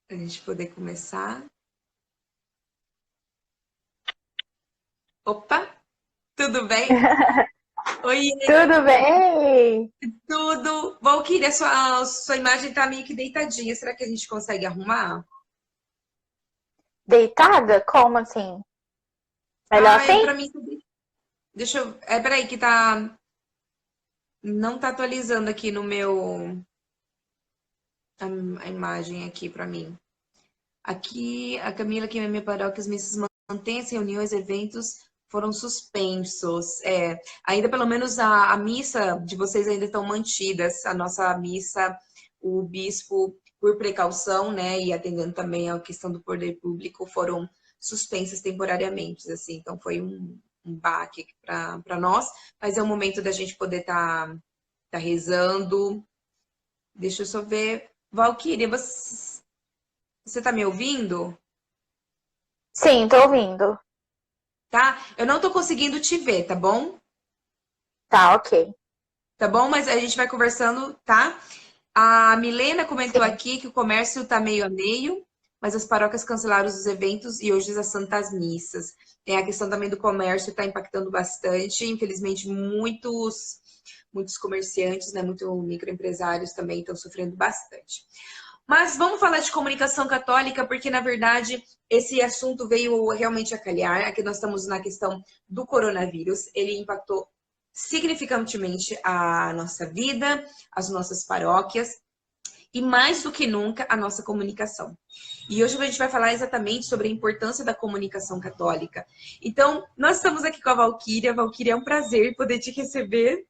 Para a gente poder começar. Opa, tudo bem? Oi, Tudo bem? tudo. Valquíria, sua imagem tá meio que deitadinha. Será que a gente consegue arrumar? Deitada? Como assim? Melhor Ah, assim? para mim. Deixa eu. Peraí, que tá. Não tá atualizando aqui no meu. A imagem aqui para mim. Aqui, a Camila, que é minha paróquia, as missas mantêm as reuniões, eventos foram suspensos. Ainda pelo menos a missa de vocês ainda estão mantidas. A nossa missa, o bispo, por precaução, né, e atendendo também a questão do poder público, foram suspensas temporariamente, assim. Então foi um baque para nós, mas é o momento da gente poder tá rezando. Deixa eu só ver. Valquíria, você tá me ouvindo? Sim, tô ouvindo. Tá? Eu não tô conseguindo te ver, tá bom? Tá, ok. Tá bom? Mas a gente vai conversando, tá? A Milena comentou Sim. aqui que o comércio tá meio a meio, mas as paróquias cancelaram os eventos e hoje as santas missas. Tem a questão também do comércio, está impactando bastante. Infelizmente, muitos comerciantes, né, muitos microempresários também estão sofrendo bastante. Mas vamos falar de comunicação católica, porque na verdade esse assunto veio realmente a calhar. Aqui nós estamos na questão do coronavírus. Ele impactou significativamente a nossa vida, as nossas paróquias e mais do que nunca a nossa comunicação. E hoje a gente vai falar exatamente sobre a importância da comunicação católica. Então, nós estamos aqui com a Valquíria. Valquíria, é um prazer poder te receber.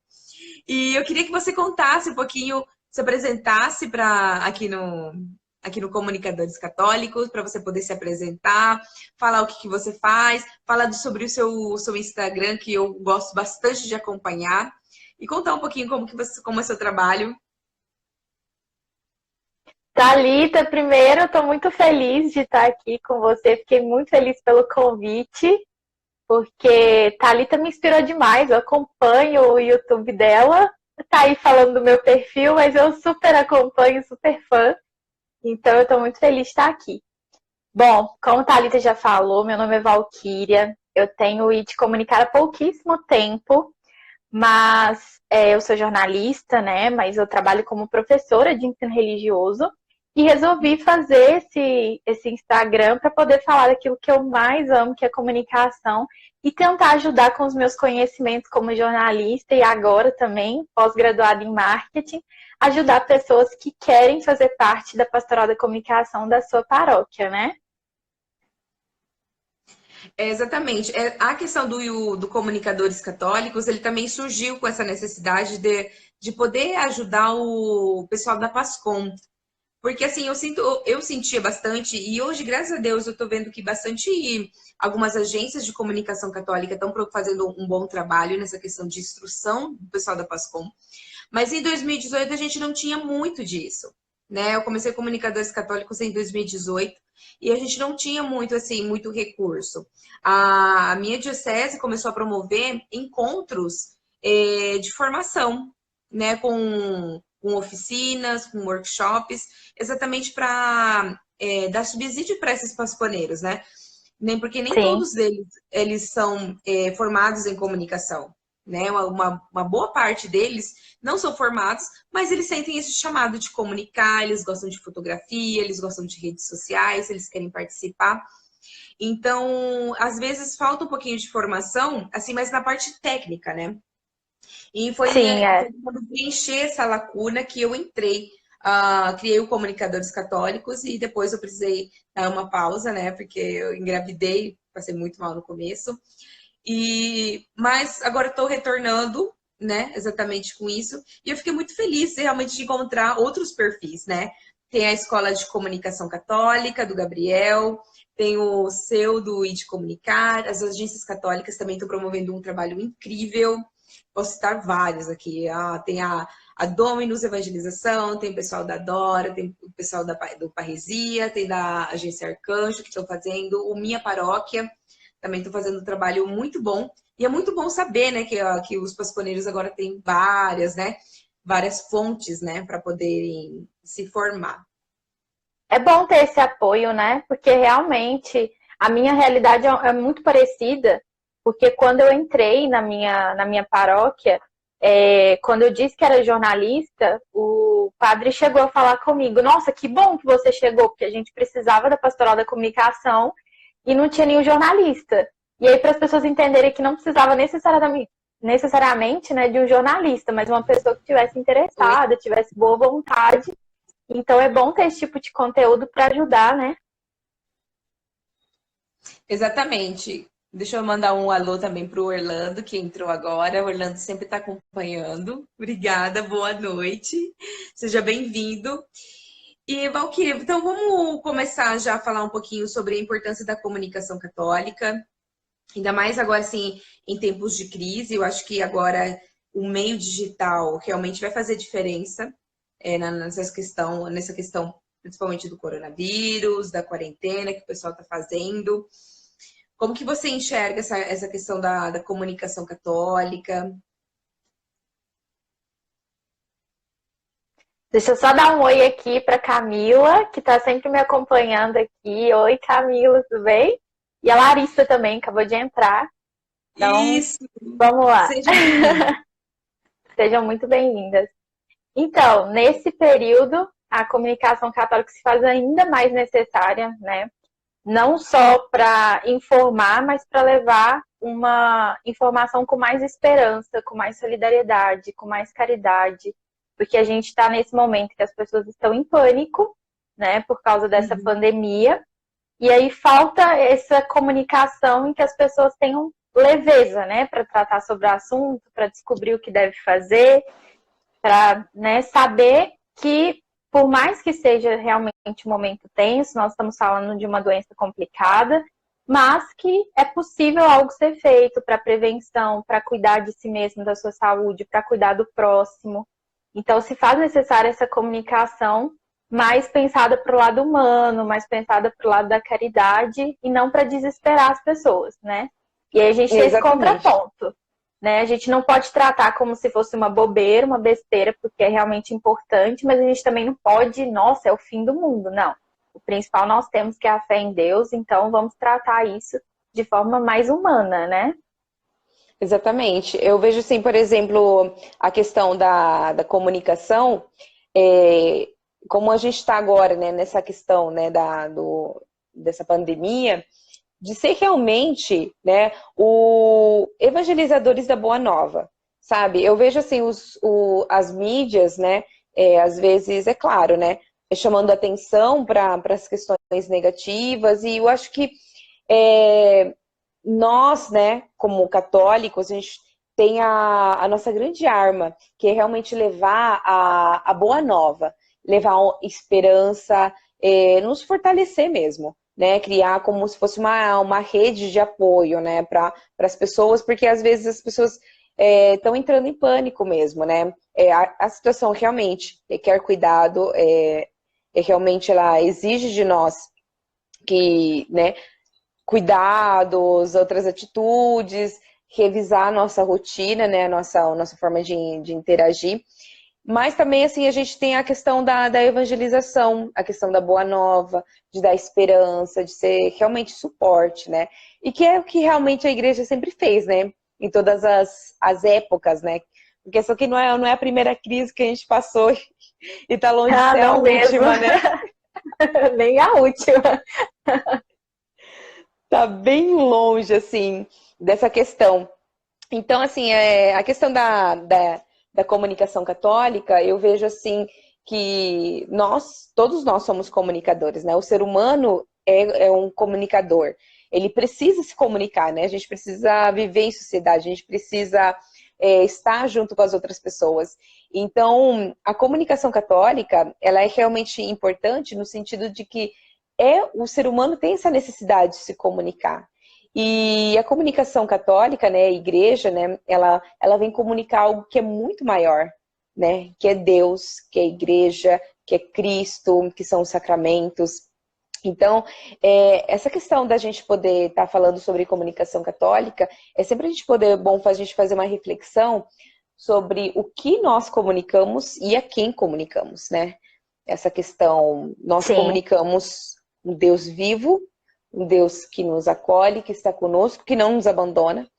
E eu queria que você contasse um pouquinho, se apresentasse para aqui no Comunicadores Católicos, para você poder se apresentar, falar o que você faz, falar sobre o seu Instagram, que eu gosto bastante de acompanhar, e contar um pouquinho como é seu trabalho. Thalita, primeiro, eu tô muito feliz de estar aqui com você. Fiquei muito feliz pelo convite, porque Thalita me inspirou demais. Eu acompanho o YouTube dela. Tá aí falando do meu perfil, mas eu super acompanho, super fã. Então eu tô muito feliz de estar aqui. Bom, como Thalita já falou, meu nome é Valquíria. Eu tenho ido comunicar há pouquíssimo tempo. Mas eu sou jornalista, né? Mas eu trabalho como professora de ensino religioso e resolvi fazer esse Instagram para poder falar daquilo que eu mais amo, que é comunicação, e tentar ajudar com os meus conhecimentos como jornalista e agora também pós-graduada em marketing, ajudar pessoas que querem fazer parte da pastoral da comunicação da sua paróquia, né? Exatamente. A questão do Comunicadores Católicos, ele também surgiu com essa necessidade de poder ajudar o pessoal da Pascom. Porque assim, eu sentia bastante, e hoje, graças a Deus, eu estou vendo que bastante algumas agências de comunicação católica estão fazendo um bom trabalho nessa questão de instrução do pessoal da Pascom. Mas em 2018 a gente não tinha muito disso, né? Eu comecei comunicadores católicos em 2018 e a gente não tinha muito assim, muito recurso. A minha diocese começou a promover encontros de formação, né? Com oficinas, com workshops, exatamente para dar subsídio para esses pasconeiros, né? Nem porque nem Sim. todos eles são formados em comunicação, né? Uma boa parte deles não são formados, mas eles sentem esse chamado de comunicar, eles gostam de fotografia, eles gostam de redes sociais, eles querem participar. Então, às vezes falta um pouquinho de formação, assim, mas na parte técnica, né? E foi, Sim, é. foi quando preencher essa lacuna que eu entrei. Criei o Comunicadores Católicos e depois eu precisei dar uma pausa, né? Porque eu engravidei, passei muito mal no começo. Mas agora estou retornando, né? Exatamente com isso. E eu fiquei muito feliz realmente de encontrar outros perfis, né? Tem a Escola de Comunicação Católica, do Gabriel, tem o seu do ID Comunicar, as agências católicas também estão promovendo um trabalho incrível. Posso citar vários aqui. Tem a Dominus Evangelização, tem o pessoal da Dora, tem o pessoal do Parresia, tem da Agência Arcanjo, que estão fazendo o Minha Paróquia, também estão fazendo um trabalho muito bom. E é muito bom saber, né, que os pasconeiros agora têm várias, né, várias fontes, né, para poderem se formar. É bom ter esse apoio, né? Porque realmente a minha realidade é muito parecida, porque quando eu entrei na minha paróquia, quando eu disse que era jornalista, o padre chegou a falar comigo: Nossa, que bom que você chegou, porque a gente precisava da pastoral da comunicação e não tinha nenhum jornalista. E aí, para as pessoas entenderem que não precisava necessariamente, né, de um jornalista, mas uma pessoa que estivesse interessada, tivesse boa vontade. Então é bom ter esse tipo de conteúdo para ajudar, né? Exatamente. Deixa eu mandar um alô também para o Orlando, que entrou agora. O Orlando sempre está acompanhando. Obrigada, boa noite. Seja bem-vindo. E, Valquíria, então vamos começar já a falar um pouquinho sobre a importância da comunicação católica, ainda mais agora, assim, em tempos de crise. Eu acho que agora o meio digital realmente vai fazer diferença nessa questão principalmente do coronavírus, da quarentena que o pessoal está fazendo. Como que você enxerga essa questão da comunicação católica? Deixa eu só dar um oi aqui para Camila, que está sempre me acompanhando aqui. Oi, Camila, tudo bem? E a Larissa também acabou de entrar. Então, Isso! vamos lá. Seja bem-vindo. Sejam muito bem-vindas. Então, nesse período, a comunicação católica se faz ainda mais necessária, né? Não só para informar, mas para levar uma informação com mais esperança, com mais solidariedade, com mais caridade, porque a gente está nesse momento que as pessoas estão em pânico, né, por causa dessa pandemia, e aí falta essa comunicação em que as pessoas tenham leveza, né, para tratar sobre o assunto, para descobrir o que deve fazer, para, né, saber que, por mais que seja realmente um momento tenso, nós estamos falando de uma doença complicada, mas que é possível algo ser feito para prevenção, para cuidar de si mesmo, da sua saúde, para cuidar do próximo. Então, se faz necessária essa comunicação mais pensada para o lado humano, mais pensada para o lado da caridade e não para desesperar as pessoas, né? E aí a gente tem esse Exatamente. contraponto, né? A gente não pode tratar como se fosse uma bobeira, uma besteira, porque é realmente importante, mas a gente também não pode, nossa, é o fim do mundo, não. O principal nós temos que é a fé em Deus, então vamos tratar isso de forma mais humana, né? Exatamente. Eu vejo, assim, por exemplo, a questão da comunicação, é, como a gente está agora, né, nessa questão, né, dessa pandemia, de ser realmente, né, evangelizadores da Boa Nova, sabe? Eu vejo, assim, as mídias, né, às vezes, é claro, né, chamando atenção para as questões negativas, e eu acho que é, nós, né, como católicos, a gente tem a nossa grande arma, que é realmente levar a boa nova, levar esperança, nos fortalecer mesmo, né, criar como se fosse uma rede de apoio, né, para as pessoas, porque às vezes as pessoas estão entrando em pânico mesmo, né, a situação realmente requer cuidado, realmente ela exige de nós que, né, cuidados, outras atitudes, revisar a nossa rotina, né, a nossa forma de interagir. Mas também, assim, a gente tem a questão da evangelização, a questão da boa nova, de dar esperança, de ser realmente suporte, né? E que é o que realmente a igreja sempre fez, né? Em todas as épocas, né? Porque isso aqui não é a primeira crise que a gente passou e tá longe de Ah, ser a não mesmo. última, né? Nem a última. Tá bem longe, assim, dessa questão. Então, assim, a questão da comunicação católica, eu vejo, assim, que todos nós somos comunicadores, né? O ser humano é um comunicador. Ele precisa se comunicar, né? A gente precisa viver em sociedade, a gente precisa estar junto com as outras pessoas. Então, a comunicação católica, ela é realmente importante no sentido de que o ser humano tem essa necessidade de se comunicar. E a comunicação católica, né, a igreja, né, ela vem comunicar algo que é muito maior, né, que é Deus, que é a igreja, que é Cristo, que são os sacramentos. Então, essa questão da gente poder estar falando sobre comunicação católica, é sempre bom a gente fazer uma reflexão sobre o que nós comunicamos e a quem comunicamos, né? Essa questão, nós Sim. comunicamos um Deus vivo, um Deus que nos acolhe, que está conosco, que não nos abandona.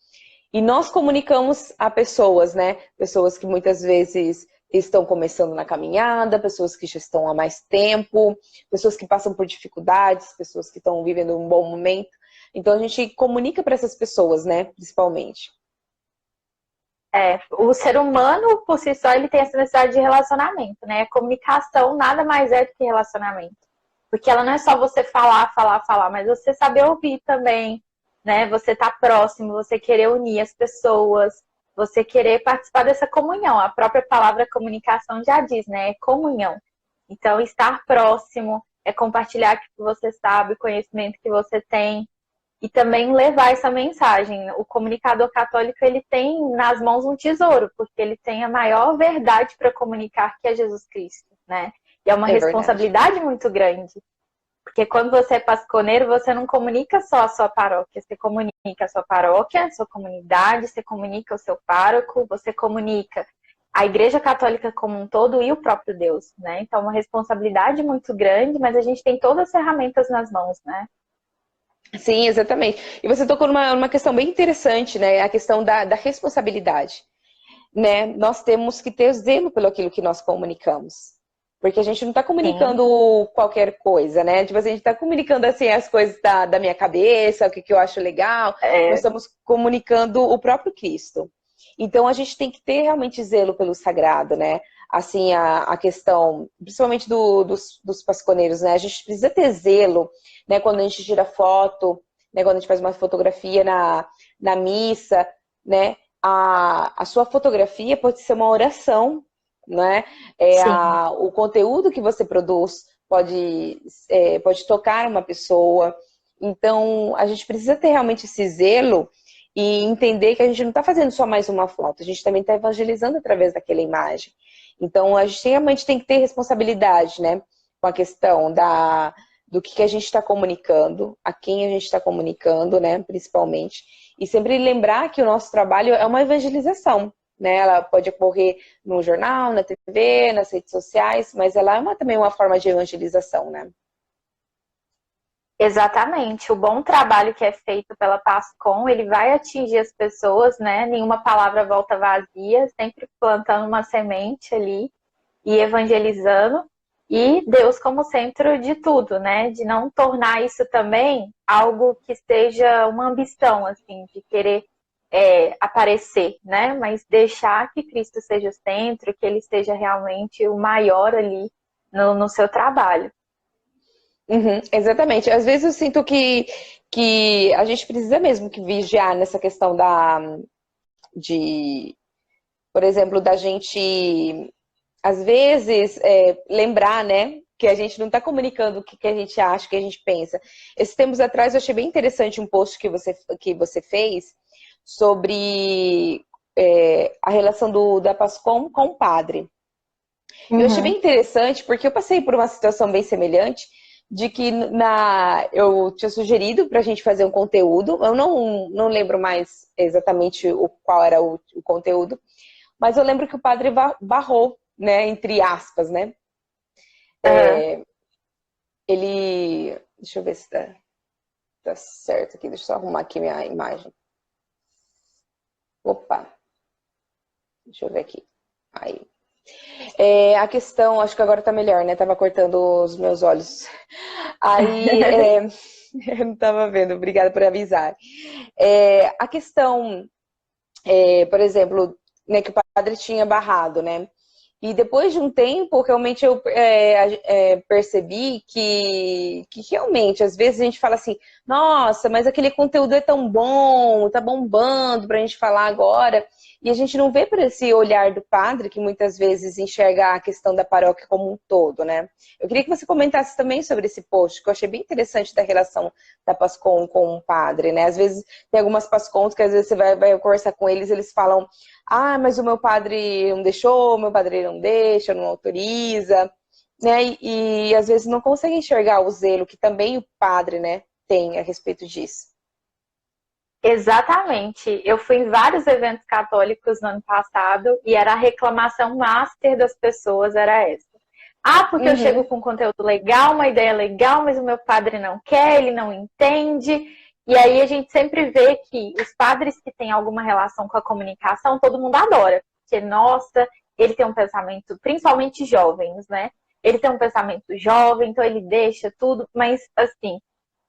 E nós comunicamos a pessoas, né? Pessoas que muitas vezes estão começando na caminhada, pessoas que já estão há mais tempo, pessoas que passam por dificuldades, pessoas que estão vivendo um bom momento. Então a gente comunica para essas pessoas, né? Principalmente. O ser humano, por si só, ele tem essa necessidade de relacionamento, né? A comunicação nada mais é do que relacionamento. Porque ela não é só você falar, falar, falar, mas você saber ouvir também, né? Você tá próximo, você querer unir as pessoas, você querer participar dessa comunhão. A própria palavra comunicação já diz, né? É comunhão. Então, estar próximo é compartilhar o que você sabe, o conhecimento que você tem, e também levar essa mensagem. O comunicador católico, ele tem nas mãos um tesouro, porque ele tem a maior verdade para comunicar, que é Jesus Cristo, né? E é uma responsabilidade muito grande. Porque quando você é pasconeiro, você não comunica só a sua paróquia, você comunica a sua paróquia, a sua comunidade, você comunica o seu pároco, você comunica a Igreja Católica como um todo e o próprio Deus, né? Então, é uma responsabilidade muito grande, mas a gente tem todas as ferramentas nas mãos, né? Sim, exatamente. E você tocou numa questão bem interessante, né? A questão da responsabilidade, né? Nós temos que ter zelo pelo aquilo que nós comunicamos. Porque a gente não está comunicando qualquer coisa, né? Tipo assim, a gente está comunicando assim as coisas da minha cabeça, o que eu acho legal. Nós estamos comunicando o próprio Cristo. Então a gente tem que ter realmente zelo pelo sagrado, né? Assim, a questão, principalmente dos pasconeiros, né? A gente precisa ter zelo, né? Quando a gente tira foto, né? Quando a gente faz uma fotografia na missa, né? A sua fotografia pode ser uma oração, né? O conteúdo que você produz pode tocar uma pessoa. Então, a gente precisa ter realmente esse zelo e entender que a gente não está fazendo só mais uma foto, a gente também está evangelizando através daquela imagem. Então, a gente realmente tem que ter responsabilidade, né? Com a questão do que a gente está comunicando, a quem a gente está comunicando, né? Principalmente. E sempre lembrar que o nosso trabalho é uma evangelização, né? Ela pode ocorrer no jornal, na TV, nas redes sociais, mas ela é também uma forma de evangelização, né? Exatamente. O bom trabalho que é feito pela PASCOM, ele vai atingir as pessoas, né? Nenhuma palavra volta vazia, sempre plantando uma semente ali e evangelizando. E Deus como centro de tudo, né? De não tornar isso também algo que seja uma ambição, assim, de querer aparecer, né? Mas deixar que Cristo seja o centro, que ele seja realmente o maior ali no seu trabalho. Uhum, exatamente. Às vezes eu sinto que a gente precisa mesmo que vigiar nessa questão por exemplo, da gente, às vezes, lembrar, né, que a gente não está comunicando o que a gente acha, o que a gente pensa. Esses tempos atrás eu achei bem interessante um post que você fez sobre a relação da PASCOM com o padre. Eu achei bem interessante porque eu passei por uma situação bem semelhante, de que eu tinha sugerido para a gente fazer um conteúdo, eu não lembro mais exatamente qual era o conteúdo, mas eu lembro que o padre barrou, né, entre aspas, né? Ele... Deixa eu ver se tá certo aqui, deixa eu só arrumar aqui minha imagem. Opa! Deixa eu ver aqui. Aí. A questão, acho que agora tá melhor, né? Tava cortando os meus olhos. Aí, eu não tava vendo, obrigada por avisar. A questão, por exemplo, né, que o padre tinha barrado, né? E depois de um tempo, realmente eu percebi que realmente, às vezes a gente fala assim, nossa, mas aquele conteúdo é tão bom, tá bombando pra gente falar agora. E a gente não vê por esse olhar do padre, que muitas vezes enxerga a questão da paróquia como um todo, né? Eu queria que você comentasse também sobre esse post, que eu achei bem interessante da relação da PASCOM com o padre, né? Às vezes tem algumas PASCOMs que às vezes você vai conversar com eles, eles falam, ah, mas o meu padre não deixou, o meu padre não deixa, não autoriza, né? E às vezes não consegue enxergar o zelo que também o padre, né, tem a respeito disso. Exatamente. Eu fui em vários eventos católicos no ano passado e era a reclamação master das pessoas, era essa. Ah, porque eu chego com conteúdo legal, uma ideia legal, mas o meu padre não quer, ele não entende. E aí a gente sempre vê que os padres que têm alguma relação com a comunicação, todo mundo adora. Porque, nossa, ele tem um pensamento, principalmente jovens, né? Ele tem um pensamento jovem, então ele deixa tudo, mas assim,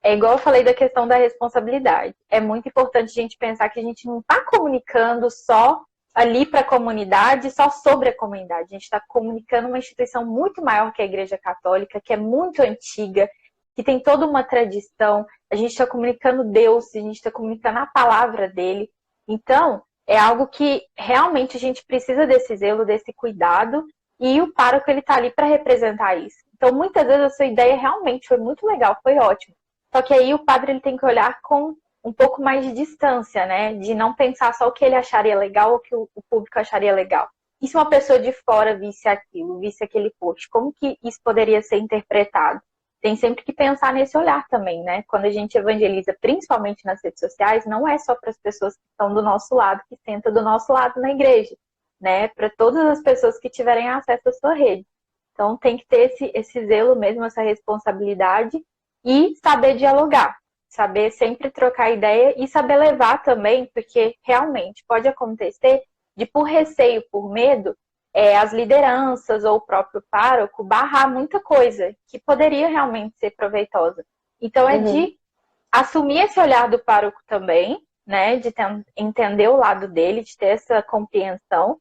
é igual eu falei da questão da responsabilidade. É muito importante a gente pensar que a gente não está comunicando só ali para a comunidade, só sobre a comunidade. A gente está comunicando uma instituição muito maior que a Igreja Católica, que é muito antiga, que tem toda uma tradição. A gente está comunicando Deus, a gente está comunicando a palavra dele. Então, é algo que realmente a gente precisa desse zelo, desse cuidado, e o pároco ele está ali para representar isso. Então, muitas vezes a sua ideia realmente foi muito legal, foi ótimo. Só que aí o padre ele tem que olhar com um pouco mais de distância, né? De não pensar só o que ele acharia legal ou o que o público acharia legal. E se uma pessoa de fora visse aquilo, visse aquele post, como que isso poderia ser interpretado? Tem sempre que pensar nesse olhar também, né? Quando a gente evangeliza, principalmente nas redes sociais, não é só para as pessoas que estão do nosso lado, que sentam do nosso lado na igreja, né? Para todas as pessoas que tiverem acesso à sua rede. Então tem que ter esse zelo mesmo, essa responsabilidade e saber dialogar. Saber sempre trocar ideia e saber levar também, porque realmente pode acontecer de, por receio, por medo, as lideranças ou o próprio pároco barrar muita coisa que poderia realmente ser proveitosa. Então é de assumir esse olhar do pároco também, né, de entender o lado dele, de ter essa compreensão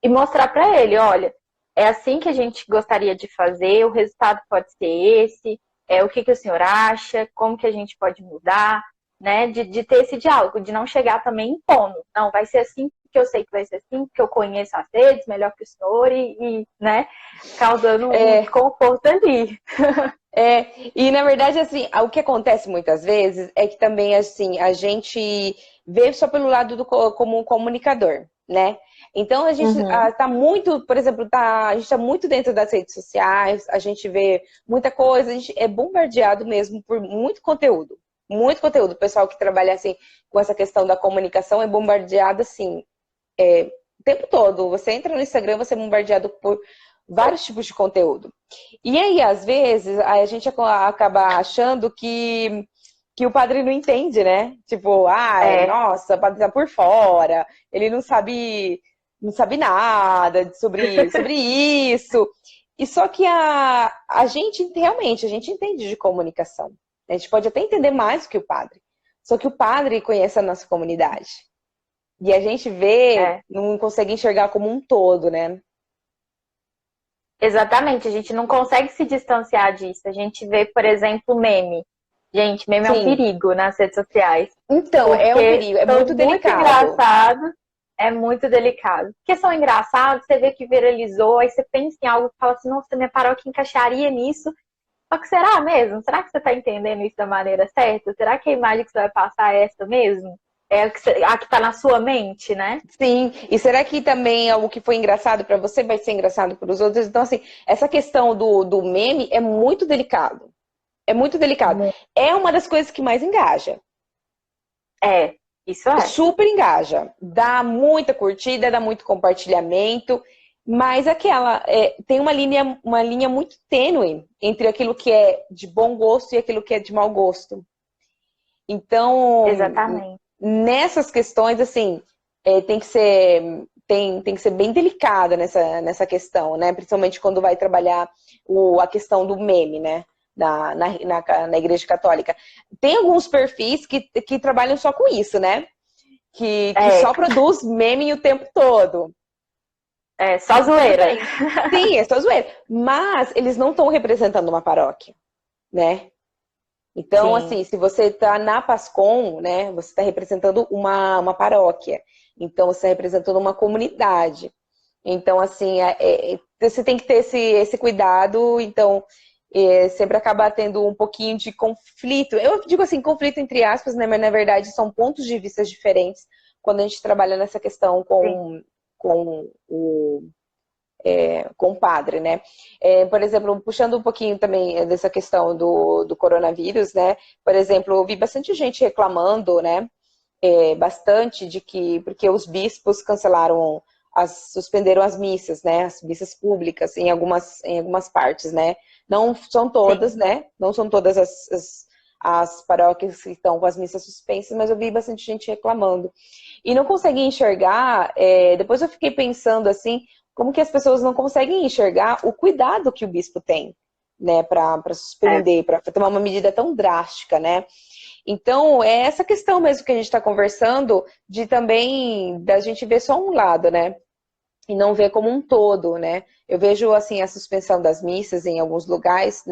e mostrar para ele, olha, é assim que a gente gostaria de fazer, o resultado pode ser esse, o que o senhor acha, como que a gente pode mudar, né? De ter esse diálogo, de não chegar também impondo. Não, vai ser assim, porque eu sei que vai ser assim, porque eu conheço as redes melhor que o senhor né? Causando um desconforto ali. E na verdade, assim, o que acontece muitas vezes é que também, assim, a gente vê só pelo lado como um comunicador, né? Então a gente tá muito, por exemplo, a gente tá muito dentro das redes sociais, a gente vê muita coisa, a gente é bombardeado mesmo por muito conteúdo. Muito conteúdo. O pessoal que trabalha assim com essa questão da comunicação é bombardeado assim o tempo todo. Você entra no Instagram, você é bombardeado por vários tipos de conteúdo. E aí, às vezes, a gente acaba achando que o padre não entende, né? Tipo, nossa, o padre tá por fora, ele não sabe nada sobre isso. E só que a gente realmente, a gente entende de comunicação. A gente pode até entender mais do que o padre. Só que o padre conhece a nossa comunidade. E a gente vê, não consegue enxergar como um todo, né? Exatamente, a gente não consegue se distanciar disso. A gente vê, por exemplo, meme. Gente, meme é um perigo nas redes sociais. Então, é um perigo, é muito delicado. Muito engraçado, é muito delicado. Porque são engraçados, você vê que viralizou, aí você pensa em algo e fala assim, nossa, minha paróquia encaixaria nisso. Só que será mesmo? Será que você está entendendo isso da maneira certa? Será que a imagem que você vai passar é essa mesmo? É a que está na sua mente, né? Sim, e será que também algo que foi engraçado para você vai ser engraçado para os outros? Então, assim, essa questão do meme é muito delicado. É muito delicado. É uma das coisas que mais engaja. Isso é. Super engaja. Dá muita curtida, dá muito compartilhamento, mas tem uma linha muito tênue entre aquilo que é de bom gosto e aquilo que é de mau gosto. Então, exatamente. Nessas questões, assim, tem que ser bem delicada nessa questão, né? Principalmente quando vai trabalhar a questão do meme, né? Na Igreja Católica. Tem alguns perfis que trabalham só com isso, né? Que só produz meme o tempo todo. Só zoeira. Sim, é só zoeira. Mas eles não estão representando uma paróquia, né? Então, assim, se você está na Pascom, né, você está representando uma paróquia. Então, você está representando uma comunidade. Então, assim, você tem que ter esse cuidado. Então, sempre acaba tendo um pouquinho de conflito. Eu digo assim, conflito entre aspas, né, mas na verdade são pontos de vista diferentes quando a gente trabalha nessa questão com o padre, né? Por exemplo, puxando um pouquinho também dessa questão do coronavírus, né? Por exemplo, eu vi bastante gente reclamando, né? Bastante porque os bispos cancelaram suspenderam as missas, né? As missas públicas em algumas partes, né? Não são todas, Sim. né? Não são todas as paróquias que estão com as missas suspensas, mas eu vi bastante gente reclamando. E não conseguem enxergar, depois eu fiquei pensando assim, como que as pessoas não conseguem enxergar o cuidado que o bispo tem, né, para É. suspender, para tomar uma medida tão drástica, né? Então, é essa questão mesmo que a gente está conversando, de também da gente ver só um lado, né? E não ver como um todo, né? Eu vejo, assim, a suspensão das missas em alguns locais,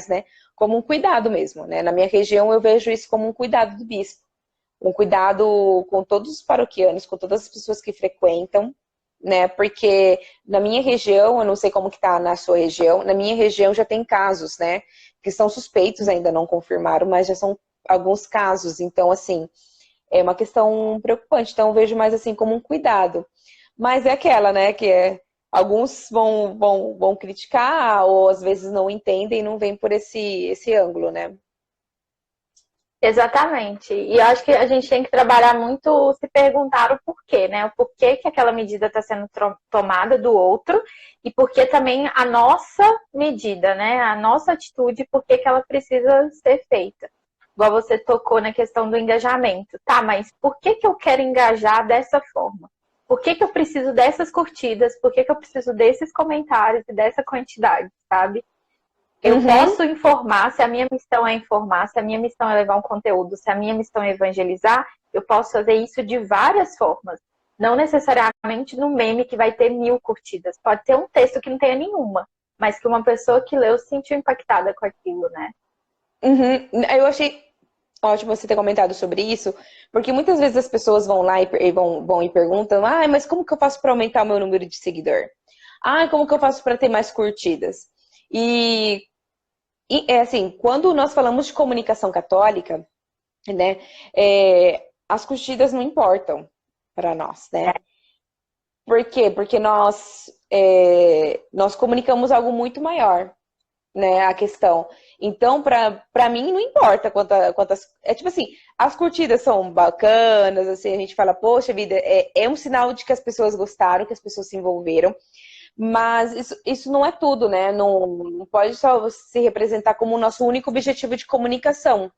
né, como um cuidado mesmo, né? Na minha região, eu vejo isso como um cuidado do bispo. Um cuidado com todos os paroquianos, com todas as pessoas que frequentam, né? Porque na minha região, eu não sei como que tá na sua região, na minha região já tem casos, né? Que são suspeitos, ainda não confirmaram, mas já são alguns casos. Então, assim, é uma questão preocupante. Então, eu vejo mais assim como um cuidado. Mas é aquela, né, alguns vão criticar, ou às vezes não entendem e não vêm por esse ângulo, né? Exatamente. E eu acho que a gente tem que trabalhar muito se perguntar o porquê, né? O porquê que aquela medida está sendo tomada do outro e porquê também a nossa medida, né? A nossa atitude, por que ela precisa ser feita. Igual você tocou na questão do engajamento. Tá, mas por que eu quero engajar dessa forma? Por que eu preciso dessas curtidas? Por que eu preciso desses comentários e dessa quantidade, sabe? Eu Uhum. posso informar, se a minha missão é informar, se a minha missão é levar um conteúdo, se a minha missão é evangelizar, eu posso fazer isso de várias formas. Não necessariamente no meme que vai ter 1000 curtidas. Pode ter um texto que não tenha nenhuma, mas que uma pessoa que leu se sentiu impactada com aquilo, né? Uhum. Eu achei ótimo você ter comentado sobre isso, porque muitas vezes as pessoas vão lá vão e perguntam: ah, mas como que eu faço para aumentar o meu número de seguidor? Ah, como que eu faço para ter mais curtidas? E, é assim, quando nós falamos de comunicação católica, né, as curtidas não importam para nós, né? Por quê? Porque nós comunicamos algo muito maior, né, a questão. Então, para mim, não importa quantas. É tipo assim, as curtidas são bacanas, assim, a gente fala, poxa vida, é um sinal de que as pessoas gostaram, que as pessoas se envolveram, mas isso não é tudo, né? Não pode só se representar como o nosso único objetivo de comunicação.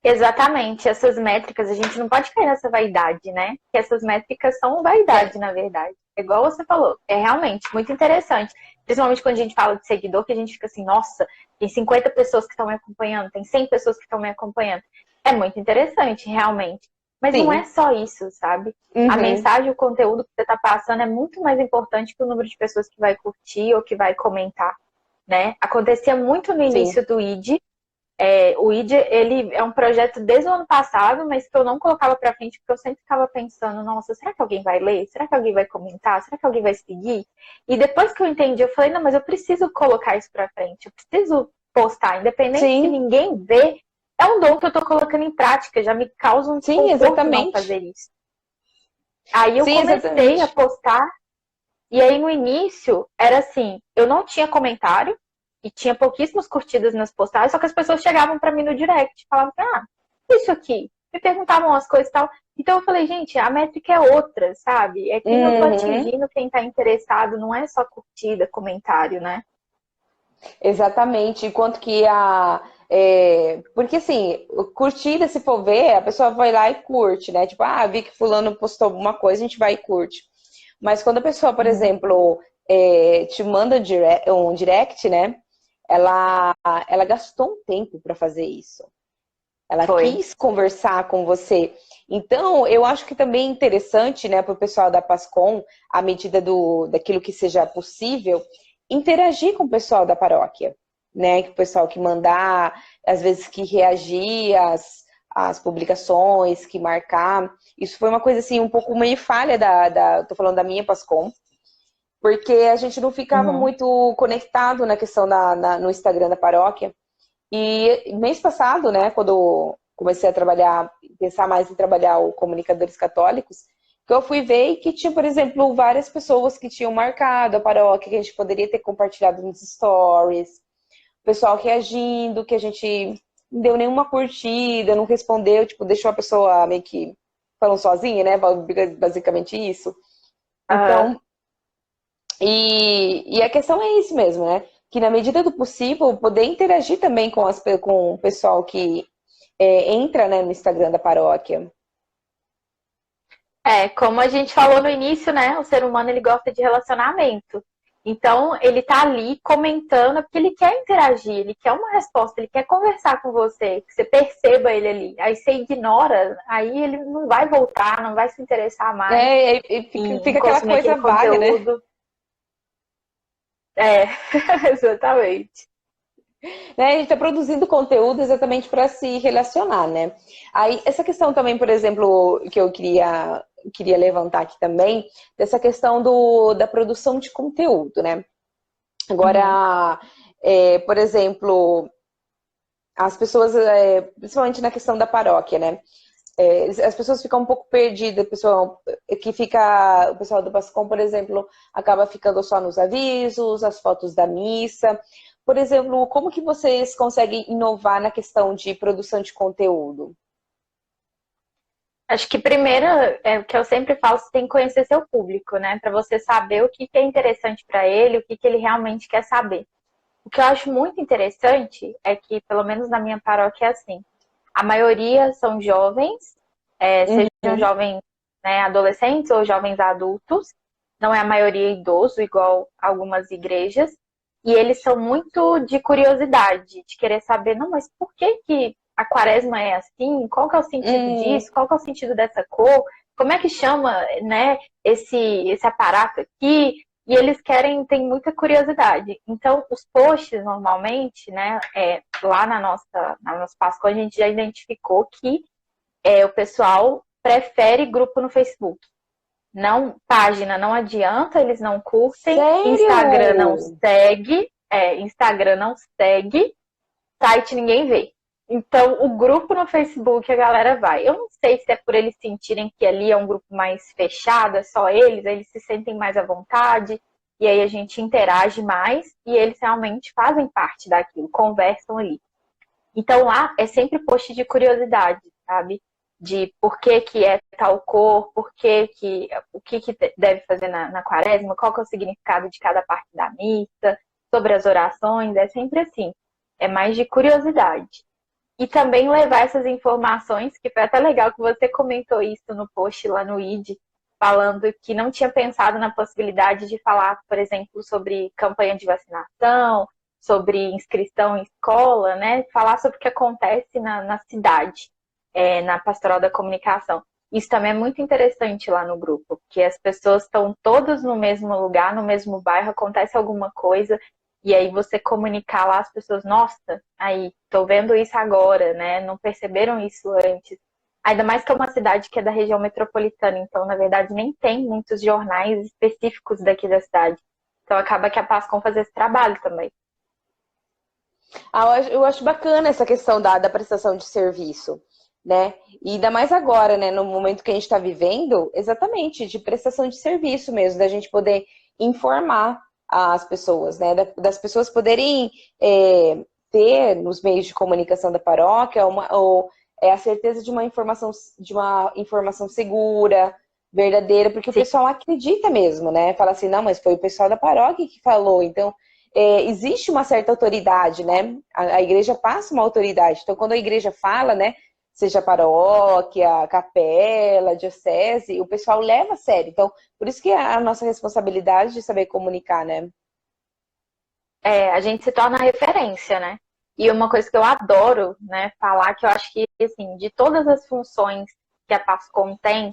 Exatamente, essas métricas, a gente não pode cair nessa vaidade, né? Que essas métricas são vaidade, na verdade. É igual você falou, é realmente muito interessante. Principalmente quando a gente fala de seguidor, que a gente fica assim, nossa, tem 50 pessoas que estão me acompanhando, tem 100 pessoas que estão me acompanhando. É muito interessante, realmente. Mas não é Sim. só isso, sabe? A Uhum. mensagem, o conteúdo que você está passando é muito mais importante que o número de pessoas que vai curtir ou que vai comentar, né? Acontecia muito no Sim. início do ID, o ID, ele é um projeto desde o ano passado, mas que eu não colocava para frente, porque eu sempre ficava pensando, nossa, será que alguém vai ler? Será que alguém vai comentar? Será que alguém vai seguir? E depois que eu entendi, eu falei, não, mas eu preciso colocar isso para frente, eu preciso postar, independente se Sim. ninguém vê, é um dom que eu tô colocando em prática, já me causa um Sim, desconforto não exatamente. fazer isso. Aí eu Sim, comecei a exatamente. postar, e aí no início era assim, eu não tinha comentário, e tinha pouquíssimas curtidas nas postagens, só que as pessoas chegavam para mim no direct, falavam, isso aqui, me perguntavam as coisas e tal. Então eu falei, gente, a métrica é outra, sabe? É quem eu tô Uhum. atingindo, quem tá interessado, não é só curtida, comentário, né? Exatamente. Quanto que porque assim, curtida, se for ver, a pessoa vai lá e curte, né? Tipo, vi que fulano postou alguma coisa, a gente vai e curte. Mas quando a pessoa, por Uhum. exemplo, te manda um direct, né? Ela, ela gastou um tempo para fazer isso. Ela Foi. quis conversar com você. Então, eu acho que também é interessante, né, para o pessoal da Pascom, à medida daquilo que seja possível, interagir com o pessoal da paróquia, né? O pessoal que mandar, às vezes que reagir às publicações, que marcar. Isso foi uma coisa assim, um pouco meio falha tô falando da minha Pascom, porque a gente não ficava Uhum. muito conectado na questão no Instagram da paróquia. E mês passado, né, quando comecei a trabalhar, pensar mais em trabalhar o Comunicadores Católicos, que eu fui ver que tinha, por exemplo, várias pessoas que tinham marcado a paróquia, que a gente poderia ter compartilhado nos stories, o pessoal reagindo, que a gente não deu nenhuma curtida, não respondeu, tipo, deixou a pessoa meio que falam sozinha, né? Basicamente isso. Aham. Então, e a questão é isso mesmo, né? Que na medida do possível, poder interagir também com o pessoal que entra, né, no Instagram da paróquia. Como a gente falou no início, né? O ser humano ele gosta de relacionamento. Então, ele tá ali comentando porque ele quer interagir, ele quer uma resposta, ele quer conversar com você, que você perceba ele ali. Aí você ignora, aí ele não vai voltar, não vai se interessar mais E em fica aquela consumir coisa aquele vaga, né? conteúdo. É, exatamente. Né? A gente está produzindo conteúdo exatamente para se relacionar, né? Aí, essa questão também, por exemplo, que eu queria levantar aqui também, dessa questão da produção de conteúdo, né? Uhum. Agora, por exemplo, as pessoas, principalmente na questão da paróquia, né? As pessoas ficam um pouco perdidas, o pessoal do Pascom, por exemplo, acaba ficando só nos avisos, as fotos da missa. Por exemplo, como que vocês conseguem inovar na questão de produção de conteúdo? Acho que primeiro, o que eu sempre falo, você tem que conhecer seu público, né? Para você saber o que é interessante para ele, o que ele realmente quer saber. O que eu acho muito interessante é que, pelo menos na minha paróquia, é assim. A maioria são jovens, sejam Uhum. jovens, né, adolescentes ou jovens adultos. Não é a maioria idoso, igual algumas igrejas. E eles são muito de curiosidade, de querer saber, não, mas por que a quaresma é assim? Qual que é o sentido Hum, disso? Qual que é o sentido dessa cor? Como é que chama, né, esse aparato aqui? E eles têm muita curiosidade. Então, os posts, normalmente, né, lá na nossa Páscoa, a gente já identificou que o pessoal prefere grupo no Facebook. Não, página não adianta, eles não curtem, sério? Instagram não segue, site ninguém vê. Então, o grupo no Facebook a galera vai. Eu não sei se é por eles sentirem que ali é um grupo mais fechado, é só eles se sentem mais à vontade, e aí a gente interage mais, e eles realmente fazem parte daquilo, conversam ali. Então lá é sempre post de curiosidade, sabe? De por que é tal cor, o que deve fazer na quaresma, qual que é o significado de cada parte da missa, sobre as orações, é sempre assim. É mais de curiosidade. E também levar essas informações, que foi até legal que você comentou isso no post lá no ID, falando que não tinha pensado na possibilidade de falar, por exemplo, sobre campanha de vacinação, sobre inscrição em escola, né? Falar sobre o que acontece na cidade, na pastoral da comunicação. Isso também é muito interessante lá no grupo, porque as pessoas estão todas no mesmo lugar, no mesmo bairro, acontece alguma coisa, e aí você comunicar lá as pessoas, nossa, aí, tô vendo isso agora, né? Não perceberam isso antes. Ainda mais que é uma cidade que é da região metropolitana, então, na verdade, nem tem muitos jornais específicos daqui da cidade. Então, acaba que a Pascom faz esse trabalho também. Eu acho bacana essa questão da prestação de serviço, né? E ainda mais agora, né? No momento que a gente está vivendo, exatamente, de prestação de serviço mesmo, da gente poder informar as pessoas, né? Das pessoas poderem ter nos meios de comunicação da paróquia a certeza de uma informação segura, verdadeira, porque o Sim. pessoal acredita mesmo, né? Fala assim, não, mas foi o pessoal da paróquia que falou, então existe uma certa autoridade, né? A igreja passa uma autoridade. Então, quando a igreja fala, né? Seja paróquia, capela, diocese, o pessoal leva a sério. Então, por isso que é a nossa responsabilidade de saber comunicar, né? A gente se torna referência, né? E uma coisa que eu adoro, né, falar, que eu acho que, assim, de todas as funções que a Pascom tem,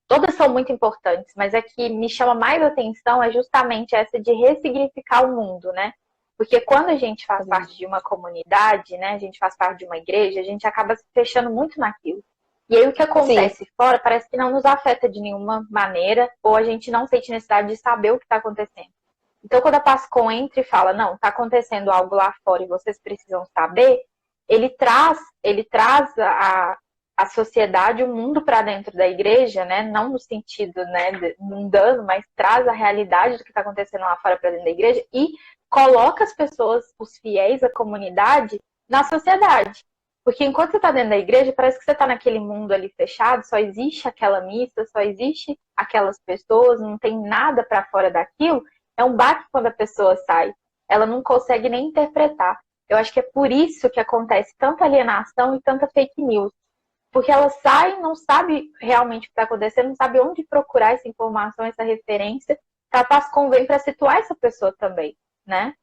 todas são muito importantes, mas a que me chama mais atenção é justamente essa de ressignificar o mundo, né? Porque quando a gente faz parte de uma comunidade, né, a gente faz parte de uma igreja, a gente acaba se fechando muito naquilo. E aí o que Sim, acontece fora parece que não nos afeta de nenhuma maneira, ou a gente não sente necessidade de saber o que está acontecendo. Então, quando a Pascom entra e fala, não, está acontecendo algo lá fora e vocês precisam saber, ele traz a sociedade, o mundo para dentro da igreja, né? Não no sentido, né, mundano, mas traz a realidade do que está acontecendo lá fora para dentro da igreja e coloca as pessoas, os fiéis, a comunidade, na sociedade. Porque enquanto você está dentro da igreja, parece que você está naquele mundo ali fechado, só existe aquela missa, só existe aquelas pessoas, não tem nada para fora daquilo. É um baque quando a pessoa sai. Ela não consegue nem interpretar. Eu acho que é por isso que acontece tanta alienação e tanta fake news. Porque ela sai, não sabe realmente o que está acontecendo, não sabe onde procurar essa informação, essa referência, capaz convém para situar essa pessoa também, né?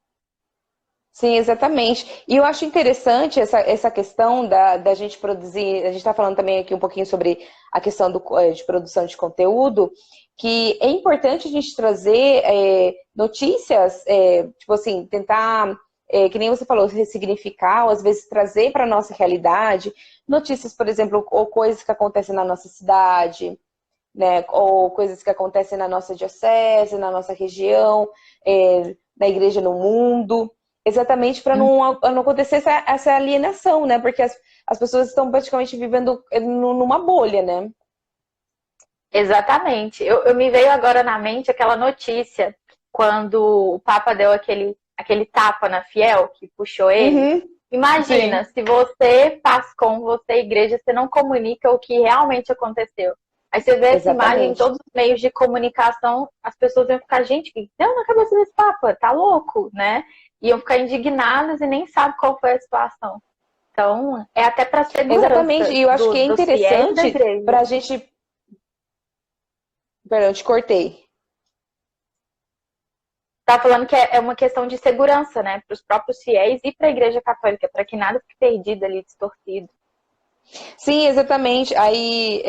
Sim, exatamente. E eu acho interessante essa questão da gente produzir, a gente está falando também aqui um pouquinho sobre a questão de produção de conteúdo, que é importante a gente trazer notícias, tipo assim, tentar, que nem você falou, ressignificar, ou às vezes trazer para a nossa realidade, notícias, por exemplo, ou coisas que acontecem na nossa cidade, né, ou coisas que acontecem na nossa diocese, na nossa região, na igreja no mundo. Exatamente para não acontecer essa alienação, né? Porque as pessoas estão praticamente vivendo numa bolha, né? Exatamente. Eu me veio agora na mente aquela notícia quando o Papa deu aquele tapa na Fiel, que puxou ele. Uhum, Imagina, sim, se você, Pascom, você, igreja, você não comunica o que realmente aconteceu. Aí você vê essa imagem em exatamente. todos os meios de comunicação, as pessoas iam ficar, gente, o que deu na cabeça desse Papa? Tá louco, né? Iam ficar indignadas e nem sabe qual foi a situação. Então, é até para Exatamente. segurança E eu acho que é dos fiéis e da interessante para igreja. a gente. Perdão, te cortei. Tá falando que é uma questão de segurança, né? Para os próprios fiéis e para a igreja católica, para que nada fique perdido ali, distorcido. Sim, exatamente. Aí,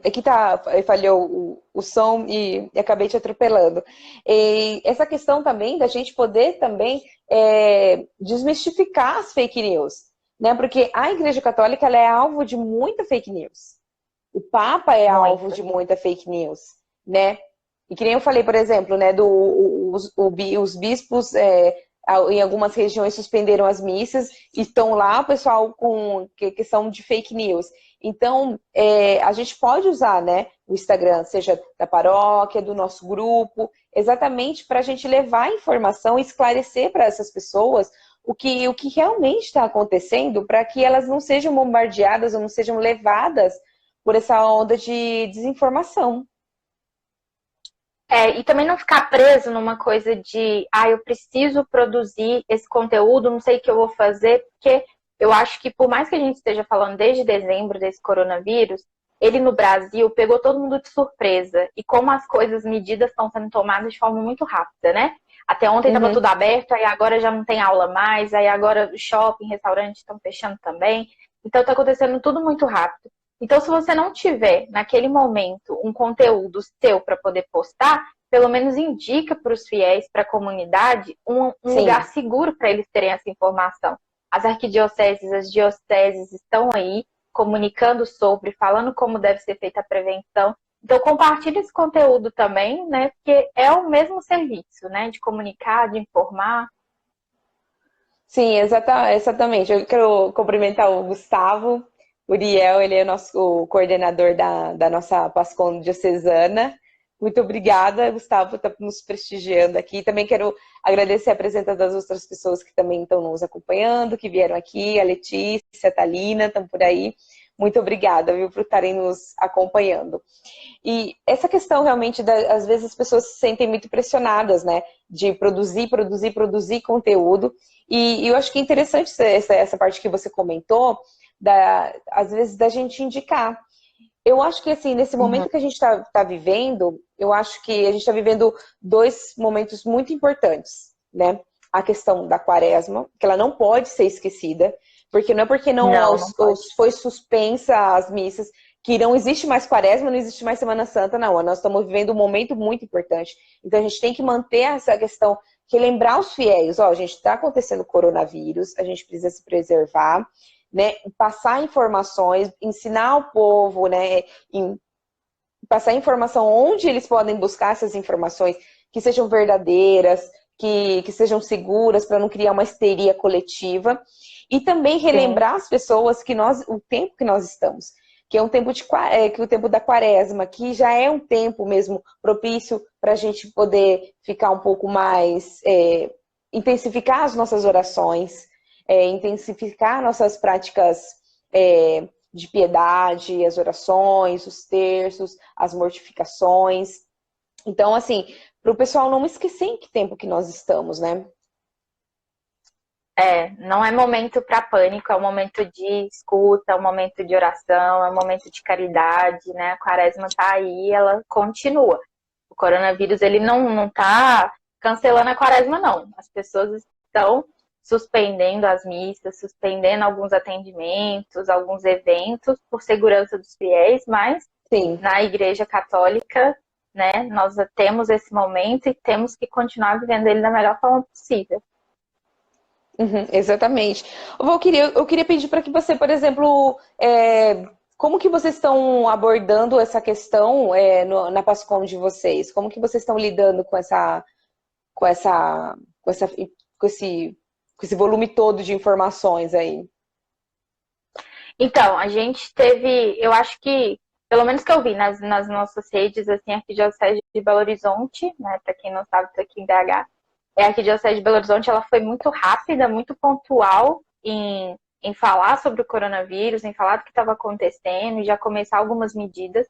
aqui tá, falhou o som e acabei te atropelando. E essa questão também da gente poder também desmistificar as fake news, né? Porque a Igreja Católica ela é alvo de muita fake news. O Papa é alvo Muito. de muita fake news, né? E que nem eu falei, por exemplo, né, os bispos em algumas regiões suspenderam as missas e estão lá o pessoal com questão de fake news. Então, a gente pode usar, né, o Instagram, seja da paróquia, do nosso grupo, exatamente para a gente levar a informação e esclarecer para essas pessoas o que realmente está acontecendo, para que elas não sejam bombardeadas ou não sejam levadas por essa onda de desinformação. E também não ficar preso numa coisa de, eu preciso produzir esse conteúdo, não sei o que eu vou fazer, porque eu acho que por mais que a gente esteja falando desde dezembro desse coronavírus, ele no Brasil pegou todo mundo de surpresa. E como as coisas, medidas estão sendo tomadas de forma muito rápida, né? Até ontem estava Uhum. tudo aberto, aí agora já não tem aula mais, aí agora shopping, restaurante estão fechando também. Então está acontecendo tudo muito rápido. Então, se você não tiver, naquele momento, um conteúdo seu para poder postar, pelo menos indica para os fiéis, para a comunidade, um lugar Sim, seguro para eles terem essa informação. As arquidioceses, as dioceses estão aí comunicando sobre, falando como deve ser feita a prevenção. Então, compartilhe esse conteúdo também, né? Porque é o mesmo serviço, né? De comunicar, de informar. sim, exatamente. Eu quero cumprimentar o Gustavo Uriel, ele é o coordenador da nossa Pascom Diocesana. Muito obrigada, Gustavo, por estar nos prestigiando aqui. Também quero agradecer a presença das outras pessoas que também estão nos acompanhando, que vieram aqui, a Letícia, a Thalina, estão por aí. Muito obrigada, viu, por estarem nos acompanhando. E essa questão realmente, às vezes as pessoas se sentem muito pressionadas, né? De produzir conteúdo. E eu acho que é interessante essa parte que você comentou, às vezes da gente indicar. Eu acho que, assim, nesse Uhum. momento que a gente está vivendo, eu acho que a gente está vivendo dois momentos muito importantes, né? A questão da quaresma, que ela não pode ser esquecida, porque não é porque Não, não pode. foi suspensa as missas que não existe mais quaresma, não existe mais Semana Santa, não. Nós estamos vivendo um momento muito importante. Então, a gente tem que manter essa questão, relembrar os fiéis, ó, gente, está acontecendo coronavírus, a gente precisa se preservar, né, passar informações, ensinar o povo, né, passar informação onde eles podem buscar essas informações que sejam verdadeiras, que sejam seguras, para não criar uma histeria coletiva. E também Sim. relembrar as pessoas que o tempo que nós estamos, que é um tempo que o tempo da quaresma, que já é um tempo mesmo propício para a gente poder ficar um pouco mais, intensificar as nossas orações, intensificar nossas práticas de piedade, as orações, os terços, as mortificações. Então, assim, para o pessoal não esquecer em que tempo que nós estamos, né? Não é momento para pânico, é um momento de escuta, é um momento de oração, é um momento de caridade, né? A quaresma tá aí, ela continua. O coronavírus, ele não tá cancelando a quaresma, não. As pessoas estão suspendendo as missas, suspendendo alguns atendimentos, alguns eventos por segurança dos fiéis, mas Sim. na Igreja Católica, né, nós temos esse momento e temos que continuar vivendo ele da melhor forma possível. Exatamente. Eu queria pedir para que você, por exemplo, como que vocês estão abordando essa questão na Pascom de vocês? Como que vocês estão lidando com essa, com essa, com esse volume todo de informações aí? Então, a gente teve, eu acho que, pelo menos que eu vi nas nossas redes, assim, a Arquidiocese de Belo Horizonte, né, para quem não sabe, estou aqui em BH, a Arquidiocese de Belo Horizonte, ela foi muito rápida, muito pontual em falar sobre o coronavírus, em falar do que estava acontecendo e já começar algumas medidas.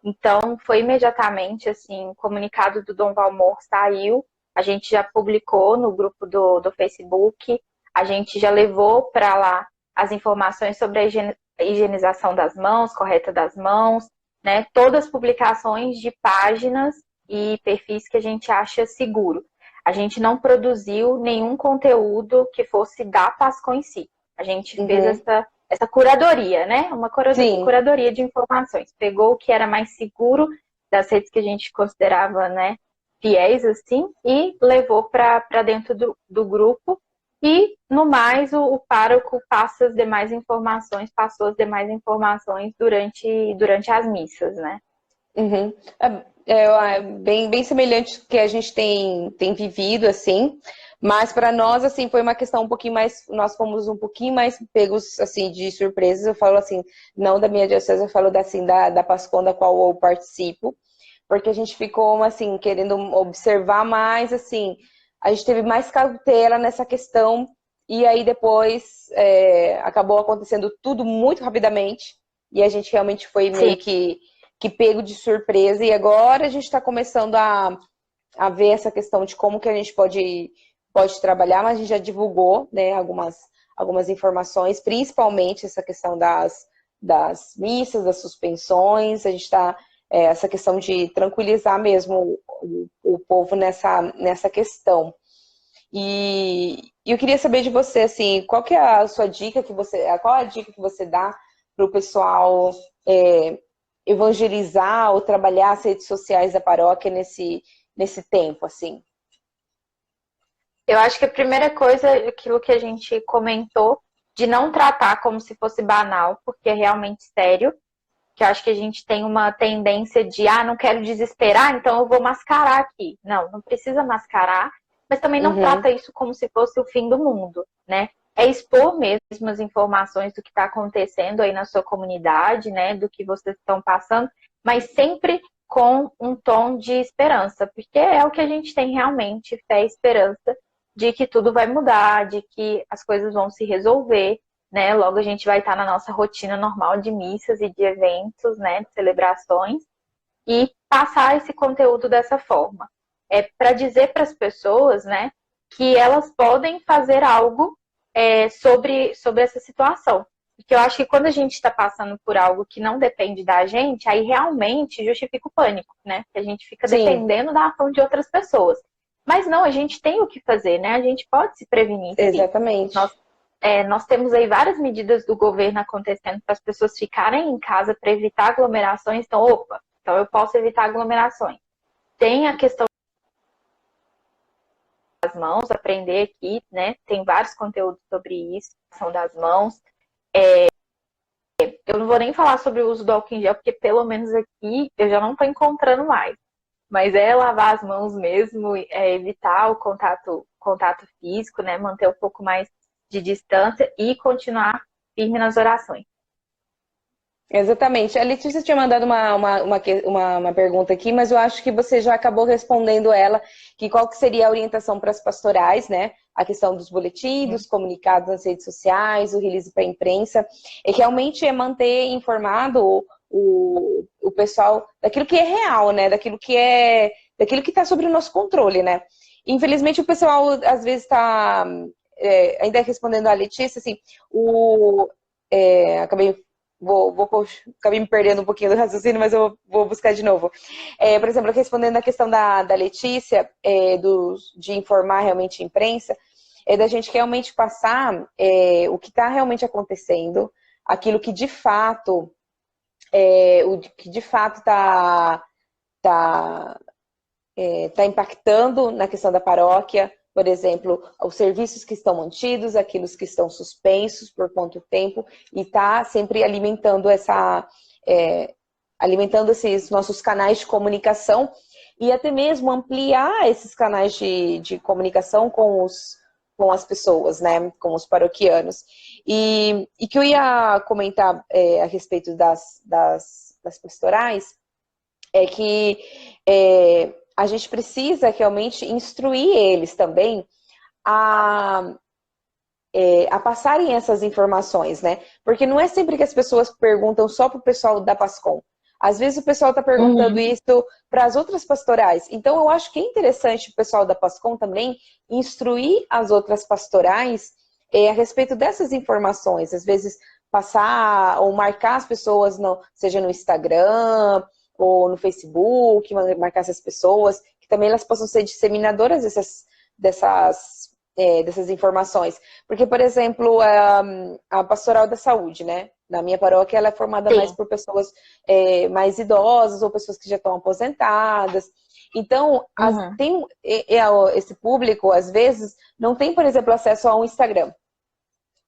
Então, foi imediatamente, assim, o comunicado do Dom Valmor saiu, a gente já publicou no grupo do Facebook, a gente já levou para lá as informações sobre a higienização das mãos, correta das mãos, né? Todas as publicações de páginas e perfis que a gente acha seguro. A gente não produziu nenhum conteúdo que fosse da Pascom em si. A gente fez essa curadoria, né? Uma curadoria de informações. Pegou o que era mais seguro das redes que a gente considerava, né, fiéis, assim, e levou para dentro do grupo. E, no mais, o pároco passou as demais informações durante as missas, né? Bem semelhante que a gente tem vivido, assim, mas para nós, assim, foi uma questão um pouquinho mais, nós fomos um pouquinho mais pegos, assim, de surpresas. Eu falo assim, não da minha diocese, eu falo assim, da Pascom da qual eu participo, porque a gente ficou, assim, querendo observar mais, assim, a gente teve mais cautela nessa questão, e aí depois acabou acontecendo tudo muito rapidamente, e a gente realmente foi meio que pego de surpresa, e agora a gente está começando a ver essa questão de como que a gente pode trabalhar, mas a gente já divulgou, né, algumas informações, principalmente essa questão das missas, das suspensões, a gente está essa questão de tranquilizar mesmo o povo nessa questão. E eu queria saber de você, assim, qual que é a sua dica qual é a dica que você dá para o pessoal evangelizar ou trabalhar as redes sociais da paróquia nesse tempo, assim? Eu acho que a primeira coisa é aquilo que a gente comentou, de não tratar como se fosse banal, porque é realmente sério, que eu acho que a gente tem uma tendência de, não quero desesperar, então eu vou mascarar aqui. Não precisa mascarar, mas também não trata isso como se fosse o fim do mundo, né? É expor mesmo as informações do que está acontecendo aí na sua comunidade, né? Do que vocês estão passando, mas sempre com um tom de esperança, porque é o que a gente tem realmente, fé e esperança de que tudo vai mudar, de que as coisas vão se resolver, né? Logo a gente vai estar na nossa rotina normal de missas e de eventos, né? De celebrações, e passar esse conteúdo dessa forma. É para dizer para as pessoas, né, que elas podem fazer algo sobre essa situação. Porque eu acho que quando a gente está passando por algo que não depende da gente, aí realmente justifica o pânico, né? Que a gente fica dependendo da ação de outras pessoas. Mas não, a gente tem o que fazer, né? A gente pode se prevenir. Exatamente. Nós temos aí várias medidas do governo acontecendo para as pessoas ficarem em casa para evitar aglomerações. Então, então eu posso evitar aglomerações. Tem a questão das mãos, aprender aqui, né? Tem vários conteúdos sobre isso, ação das mãos. Eu não vou nem falar sobre o uso do álcool em gel, porque pelo menos aqui eu já não estou encontrando mais. Mas é lavar as mãos mesmo, evitar o contato físico, né? Manter um pouco mais de distância e continuar firme nas orações. Exatamente. A Letícia tinha mandado uma pergunta aqui, mas eu acho que você já acabou respondendo ela, que qual que seria a orientação para as pastorais, né? A questão dos boletins, dos comunicados nas redes sociais, o release para a imprensa, é que realmente é manter informado o pessoal daquilo que é real, né? Daquilo que está sob o nosso controle, né? Infelizmente o pessoal às vezes está ainda respondendo a Letícia, assim, acabei acabei me perdendo um pouquinho do raciocínio, mas eu vou buscar de novo. Por exemplo, respondendo a questão da Letícia, de informar realmente a imprensa, da gente realmente passar o que está realmente acontecendo, aquilo que de fato está impactando na questão da paróquia, por exemplo, os serviços que estão mantidos, aqueles que estão suspensos por quanto tempo, e está sempre alimentando alimentando esses nossos canais de comunicação e até mesmo ampliar esses canais de comunicação com as pessoas, né, com os paroquianos. E que eu ia comentar a respeito das pastorais é que a gente precisa realmente instruir eles também a passarem essas informações, né? Porque não é sempre que as pessoas perguntam só para o pessoal da Pascom. Às vezes o pessoal está perguntando isso para as outras pastorais. Então, eu acho que é interessante o pessoal da Pascom também instruir as outras pastorais a respeito dessas informações. Às vezes, passar ou marcar as pessoas, seja no Instagram ou no Facebook, marcar essas pessoas, que também elas possam ser disseminadoras dessas informações. Porque, por exemplo, a pastoral da saúde, né? Na minha paróquia, ela é formada mais por pessoas mais idosas ou pessoas que já estão aposentadas. Então, esse público, às vezes, não tem, por exemplo, acesso a um Instagram,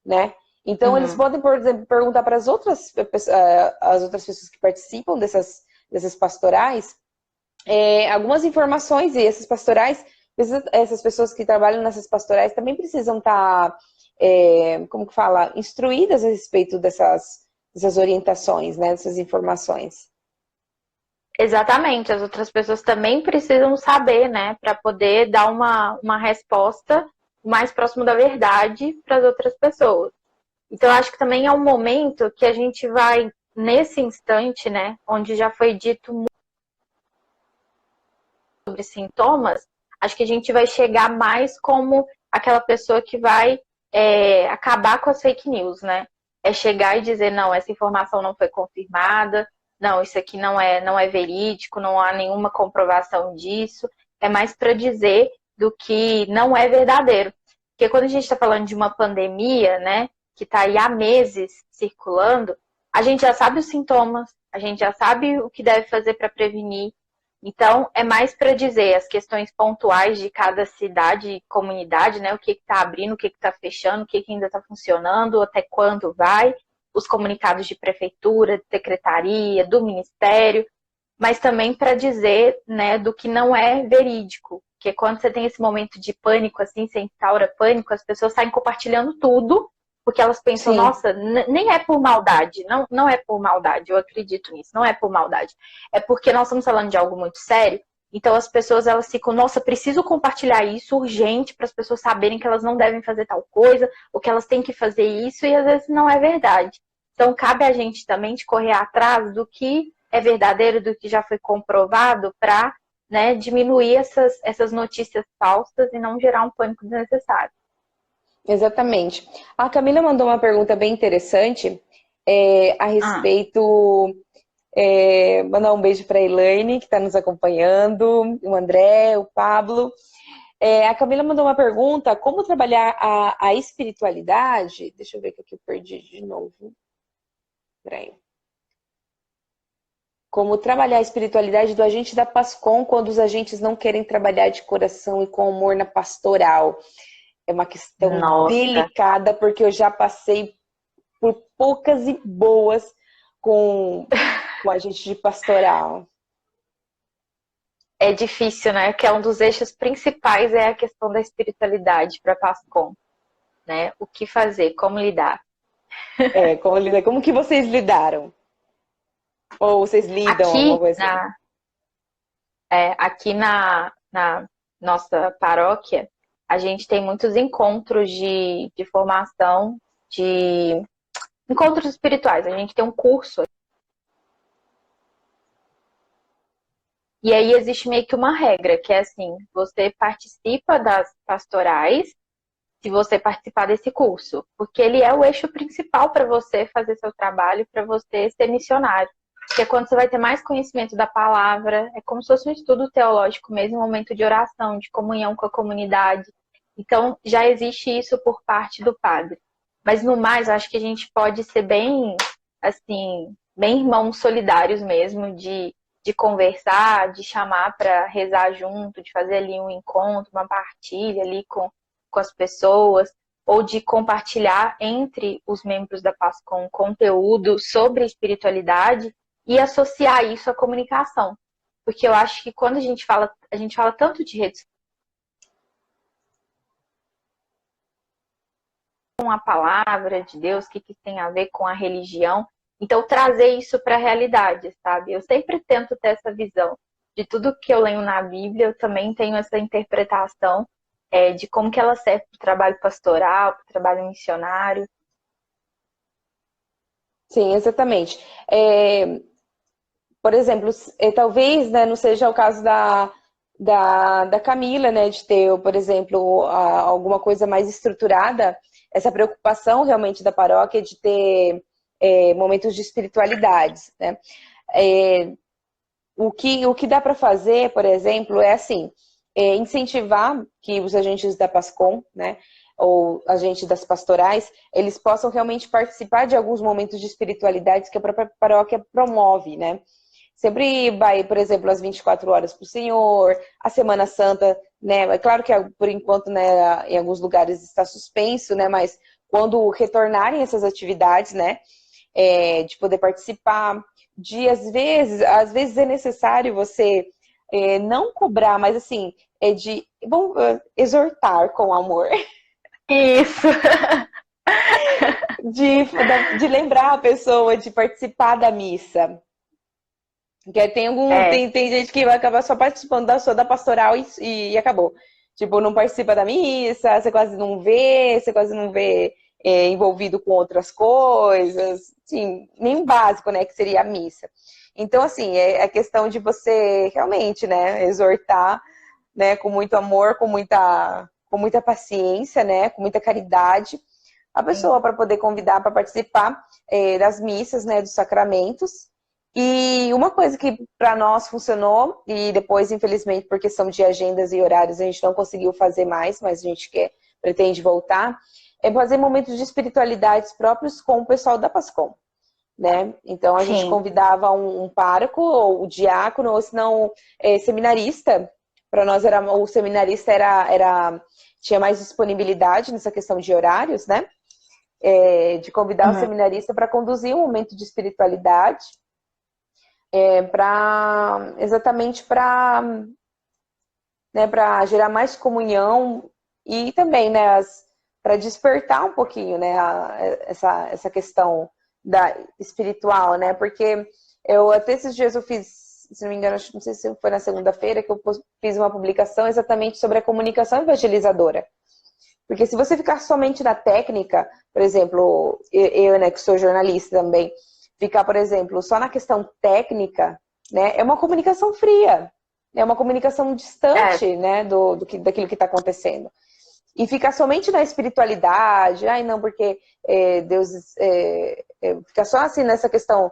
né? Então, eles podem, por exemplo, perguntar para as outras pessoas que participam dessas pastorais algumas informações, e essas pastorais, essas pessoas que trabalham nessas pastorais também precisam estar, como que fala, instruídas a respeito dessas orientações, né, dessas informações. Exatamente, as outras pessoas também precisam saber, né, para poder dar uma resposta mais próximo da verdade para as outras pessoas. Então, eu acho que também é um momento que a gente vai, nesse instante, né, onde já foi dito muito sobre sintomas, acho que a gente vai chegar mais como aquela pessoa que vai acabar com as fake news, né? É chegar e dizer, não, essa informação não foi confirmada, não, isso aqui não é verídico, não há nenhuma comprovação disso. É mais para dizer do que não é verdadeiro. Porque quando a gente está falando de uma pandemia, né, que está aí há meses circulando, a gente já sabe os sintomas, a gente já sabe o que deve fazer para prevenir. Então, é mais para dizer as questões pontuais de cada cidade e comunidade, né? O que está abrindo, o que está fechando, o que ainda está funcionando, até quando vai, os comunicados de prefeitura, de secretaria, do ministério, mas também para dizer, né, do que não é verídico. Porque quando você tem esse momento de pânico, assim, você instaura pânico, as pessoas saem compartilhando tudo, porque elas pensam, nossa, nem é por maldade, não é por maldade, eu acredito nisso, não é por maldade. É porque nós estamos falando de algo muito sério, então as pessoas, elas ficam, nossa, preciso compartilhar isso urgente para as pessoas saberem que elas não devem fazer tal coisa, ou que elas têm que fazer isso, e às vezes não é verdade. Então cabe a gente também de correr atrás do que é verdadeiro, do que já foi comprovado, para, né, diminuir essas notícias falsas e não gerar um pânico desnecessário. Exatamente. A Camila mandou uma pergunta bem interessante a respeito. Mandar um beijo para a Elaine, que está nos acompanhando, o André, o Pablo. A Camila mandou uma pergunta: como trabalhar a espiritualidade? Deixa eu ver que aqui eu perdi de novo. Peraí. Como trabalhar a espiritualidade do agente da Pascom quando os agentes não querem trabalhar de coração e com amor na pastoral? É uma questão delicada, porque eu já passei por poucas e boas com a gente de pastoral. É difícil, né? Que é um dos eixos principais é a questão da espiritualidade para Pascom, né? O que fazer, como lidar. Como lidar? Como que vocês lidaram? Ou vocês lidam alguma Aqui coisa assim? aqui na nossa paróquia, a gente tem muitos encontros de formação, de encontros espirituais. A gente tem um curso. E aí existe meio que uma regra, que é assim, você participa das pastorais se você participar desse curso, porque ele é o eixo principal para você fazer seu trabalho, para você ser missionário. Porque é quando você vai ter mais conhecimento da palavra, é como se fosse um estudo teológico mesmo, um momento de oração, de comunhão com a comunidade. Então, já existe isso por parte do padre. Mas no mais, eu acho que a gente pode ser bem, assim, bem irmãos solidários mesmo, de conversar, de chamar para rezar junto, de fazer ali um encontro, uma partilha ali com as pessoas, ou de compartilhar entre os membros da PASCOM conteúdo sobre espiritualidade e associar isso à comunicação. Porque eu acho que quando a gente fala tanto de redes com a palavra de Deus, o que tem a ver com a religião, então trazer isso para a realidade, sabe? Eu sempre tento ter essa visão de tudo que eu leio na Bíblia, eu também tenho essa interpretação de como que ela serve para o trabalho pastoral, para o trabalho missionário. Sim, exatamente. Por exemplo, talvez, né, não seja o caso da Camila, né, de ter, por exemplo, alguma coisa mais estruturada, essa preocupação realmente da paróquia de ter momentos de espiritualidades, né? O que dá para fazer, por exemplo, é assim, incentivar que os agentes da PASCOM, né, ou agentes das pastorais, eles possam realmente participar de alguns momentos de espiritualidades que a própria paróquia promove, né? Sempre vai, por exemplo, às 24 horas para o Senhor, a Semana Santa, né? É claro que por enquanto, né, em alguns lugares está suspenso, né? Mas quando retornarem essas atividades, né, de poder participar, às vezes é necessário você não cobrar, mas assim, exortar com amor. Isso! De lembrar a pessoa de participar da missa. Porque tem gente que vai acabar só participando da pastoral e acabou. Tipo, não participa da missa, você quase não vê envolvido com outras coisas, assim, nem o básico, né, que seria a missa. Então, assim, é a questão de você realmente, né, exortar, né, com muito amor, com muita paciência, né, com muita caridade, a pessoa para poder convidar para participar das missas, né, dos sacramentos. E uma coisa que para nós funcionou, e depois, infelizmente, por questão de agendas e horários, a gente não conseguiu fazer mais, mas a gente pretende voltar, é fazer momentos de espiritualidades próprios com o pessoal da PASCOM, né? Então, a gente convidava um pároco, ou o diácono, ou se não, seminarista. Para nós, o seminarista tinha mais disponibilidade nessa questão de horários, né? De convidar o seminarista para conduzir um momento de espiritualidade, exatamente para, né, para gerar mais comunhão e também, né, para despertar um pouquinho, né, essa questão espiritual, né, porque até esses dias eu fiz, se não me engano, não sei se foi na segunda-feira que eu fiz uma publicação exatamente sobre a comunicação evangelizadora. Porque se você ficar somente na técnica, por exemplo, eu, né, que sou jornalista também, ficar, por exemplo, só na questão técnica, né, é uma comunicação fria, é uma comunicação distante, né, daquilo que está acontecendo. E ficar somente na espiritualidade, não, porque Deus fica só assim nessa questão,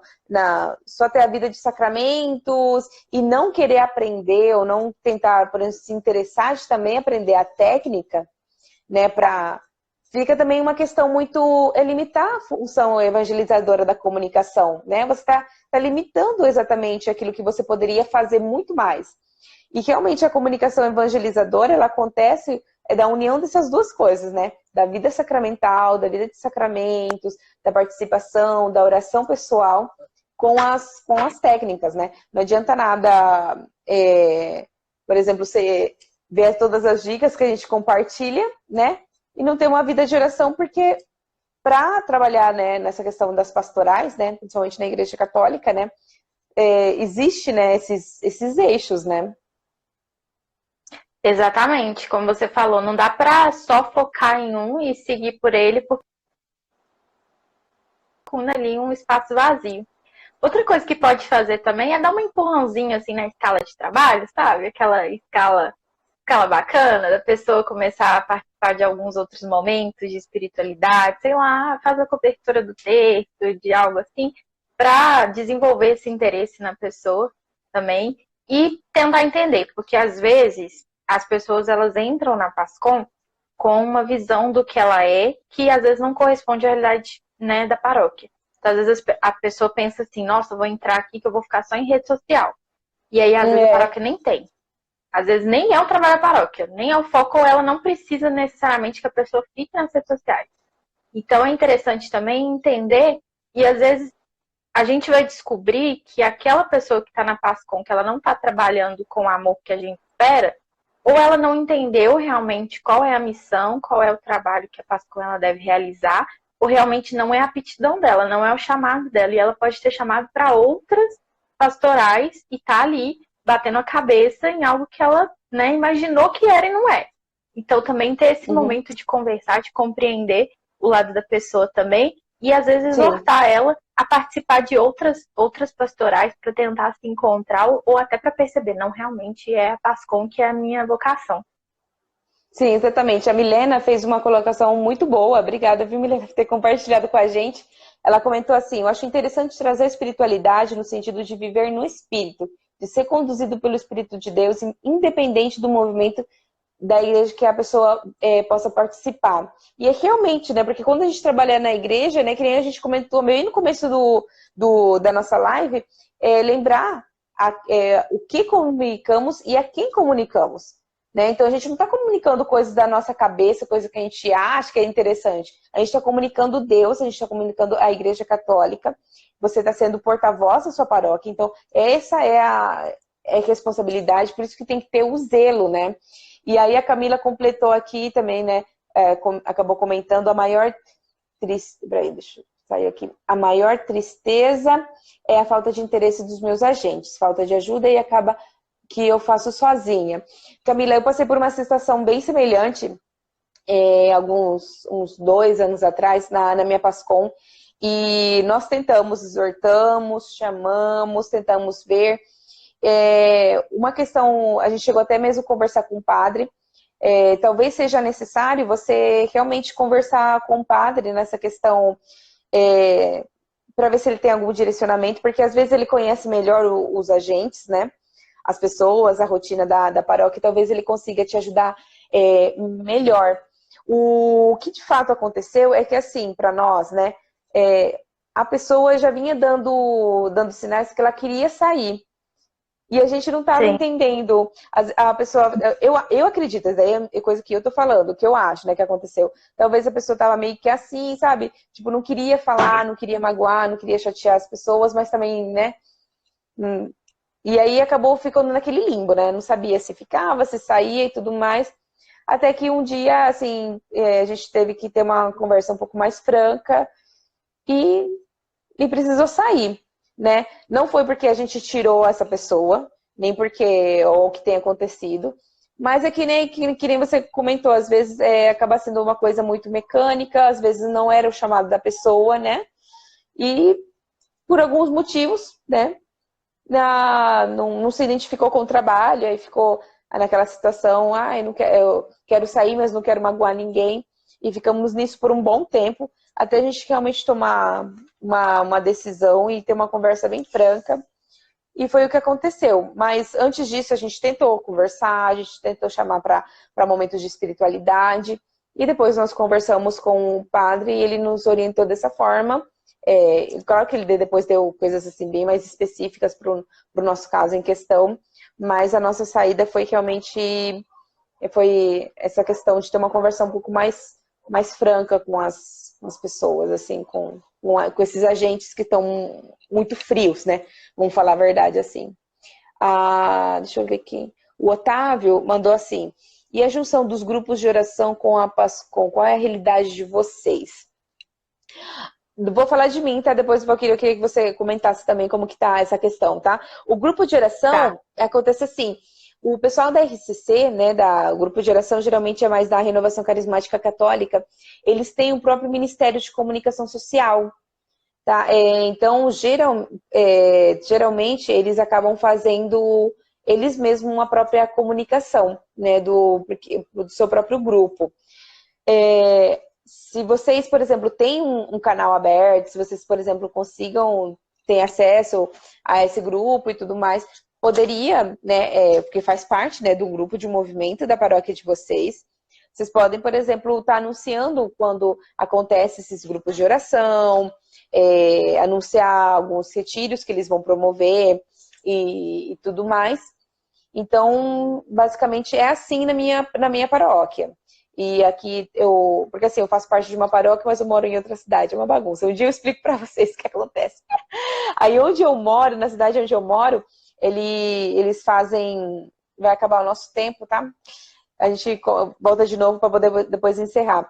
só ter a vida de sacramentos e não querer aprender ou não tentar, por exemplo, se interessar de também aprender a técnica, né, fica também uma questão muito limitar a função evangelizadora da comunicação, né? Você está limitando exatamente aquilo que você poderia fazer muito mais. E realmente a comunicação evangelizadora, ela acontece da união dessas duas coisas, né? Da vida sacramental, da vida de sacramentos, da participação, da oração pessoal com as técnicas, né? Não adianta nada, por exemplo, você ver todas as dicas que a gente compartilha, né? E não ter uma vida de oração, porque para trabalhar, né, nessa questão das pastorais, né, principalmente na Igreja Católica, né, existe, né, esses eixos, né? Exatamente, como você falou, não dá para só focar em um e seguir por ele, porque ali um espaço vazio. Outra coisa que pode fazer também é dar um empurrãozinho assim na escala de trabalho, sabe? Aquela escala bacana da pessoa começar a participar de alguns outros momentos de espiritualidade, sei lá, faz a cobertura do texto, de algo assim, para desenvolver esse interesse na pessoa também e tentar entender, porque às vezes as pessoas elas entram na Pascom com uma visão do que ela é, que às vezes não corresponde à realidade, né, da paróquia. Então, às vezes a pessoa pensa assim, nossa, eu vou entrar aqui que eu vou ficar só em rede social. E aí, às vezes, a paróquia nem tem. Às vezes, nem é o trabalho da paróquia, nem é o foco, ou ela não precisa necessariamente que a pessoa fique nas redes sociais. Então, é interessante também entender, e às vezes a gente vai descobrir que aquela pessoa que está na Pascom, que ela não está trabalhando com o amor que a gente espera, ou ela não entendeu realmente qual é a missão, qual é o trabalho que a Pascom ela deve realizar, ou realmente não é a aptidão dela, não é o chamado dela, e ela pode ter chamado para outras pastorais e tá ali batendo a cabeça em algo que ela, né, imaginou que era e não é. Então também ter esse momento de conversar, de compreender o lado da pessoa também, e às vezes exortar ela a participar de outras pastorais para tentar se encontrar ou até para perceber, não, realmente é a Pascom que é a minha vocação. Sim, exatamente. A Milena fez uma colocação muito boa. Obrigada, viu, Milena, por ter compartilhado com a gente. Ela comentou assim, eu acho interessante trazer a espiritualidade no sentido de viver no Espírito, de ser conduzido pelo Espírito de Deus, independente do movimento da igreja que a pessoa possa participar. E é realmente, né, porque quando a gente trabalha na igreja, né, que nem a gente comentou meio no começo da nossa live, lembrar o que comunicamos e a quem comunicamos. Né? Então a gente não está comunicando coisas da nossa cabeça, coisa que a gente acha que é interessante. A gente está comunicando Deus, a gente está comunicando a Igreja Católica. Você está sendo porta-voz da sua paróquia. Então essa é a responsabilidade, por isso que tem que ter o zelo, né? E aí a Camila completou aqui também, né? Acabou comentando a maior deixa eu sair aqui. A maior tristeza é a falta de interesse dos meus agentes, falta de ajuda e acaba que eu faço sozinha. Camila, eu passei por uma situação bem semelhante uns 2 anos atrás na minha Pascom e nós tentamos, exortamos, chamamos, tentamos ver. Uma questão, a gente chegou até mesmo a conversar com o padre, talvez seja necessário você realmente conversar com o padre nessa questão para ver se ele tem algum direcionamento, porque às vezes ele conhece melhor os agentes, né? As pessoas, a rotina da paróquia, talvez ele consiga te ajudar melhor. O que de fato aconteceu é que, assim, para nós, né, a pessoa já vinha dando sinais que ela queria sair. E a gente não estava entendendo. A pessoa, eu acredito, daí é coisa que eu tô falando, que eu acho, né, que aconteceu. Talvez a pessoa tava meio que assim, sabe? Tipo, não queria falar, não queria magoar, não queria chatear as pessoas, mas também, né? E aí acabou ficando naquele limbo, né? Não sabia se ficava, se saía e tudo mais. Até que um dia, assim, a gente teve que ter uma conversa um pouco mais franca e precisou sair, né? Não foi porque a gente tirou essa pessoa, nem porque ou o que tem acontecido, mas é que nem você comentou, às vezes acaba sendo uma coisa muito mecânica, às vezes não era o chamado da pessoa, né? E por alguns motivos, né? Não se identificou com o trabalho, aí ficou naquela situação, eu quero sair, mas não quero magoar ninguém. E ficamos nisso por um bom tempo, até a gente realmente tomar uma decisão e ter uma conversa bem franca. E foi o que aconteceu. Mas antes disso, a gente tentou conversar, a gente tentou chamar para momentos de espiritualidade. E depois nós conversamos com o padre e ele nos orientou dessa forma. Claro que ele depois deu coisas assim bem mais específicas para o nosso caso em questão, mas a nossa saída foi realmente essa questão de ter uma conversa um pouco mais franca com as pessoas, assim, com esses agentes que estão muito frios, né? Vamos falar a verdade assim. Deixa eu ver aqui. O Otávio mandou assim: e a junção dos grupos de oração com a Pascom, qual é a realidade de vocês? Vou falar de mim, tá? Depois, Valquíria, eu queria que você comentasse também como que tá essa questão, tá? O grupo de oração Tá. acontece assim. O pessoal da RCC, né, o grupo de oração geralmente é mais da Renovação Carismática Católica, eles têm o próprio Ministério de Comunicação Social, tá? Então, geralmente, eles acabam fazendo eles mesmos uma própria comunicação, né, do seu próprio grupo. Se vocês, por exemplo, têm um canal aberto, se vocês, por exemplo, consigam ter acesso a esse grupo e tudo mais, poderia, né, porque faz parte, né, do grupo de movimento da paróquia de vocês. Vocês podem, por exemplo, estar anunciando quando acontece esses grupos de oração, anunciar alguns retiros que eles vão promover e tudo mais. Então, basicamente, é assim na minha paróquia. E aqui porque assim, eu faço parte de uma paróquia, mas eu moro em outra cidade, é uma bagunça. Um dia eu explico pra vocês o que acontece. Aí onde eu moro, na cidade onde eu moro, eles fazem, vai acabar o nosso tempo, tá? A gente volta de novo para poder depois encerrar.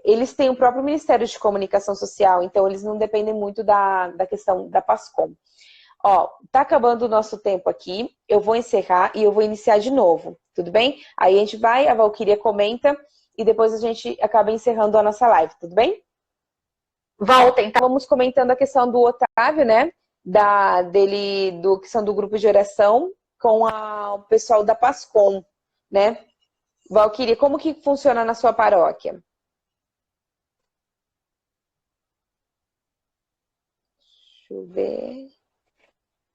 Eles têm o próprio Ministério de Comunicação Social, então eles não dependem muito da questão da PASCOM. Ó, tá acabando o nosso tempo aqui, eu vou encerrar e eu vou iniciar de novo, tudo bem? Aí a gente vai, a Valquíria comenta e depois a gente acaba encerrando a nossa live, tudo bem? Voltem, tá? Vamos comentando a questão do Otávio, né? Questão do grupo de oração com o pessoal da PASCOM, né? Valquíria, como que funciona na sua paróquia? Deixa eu ver.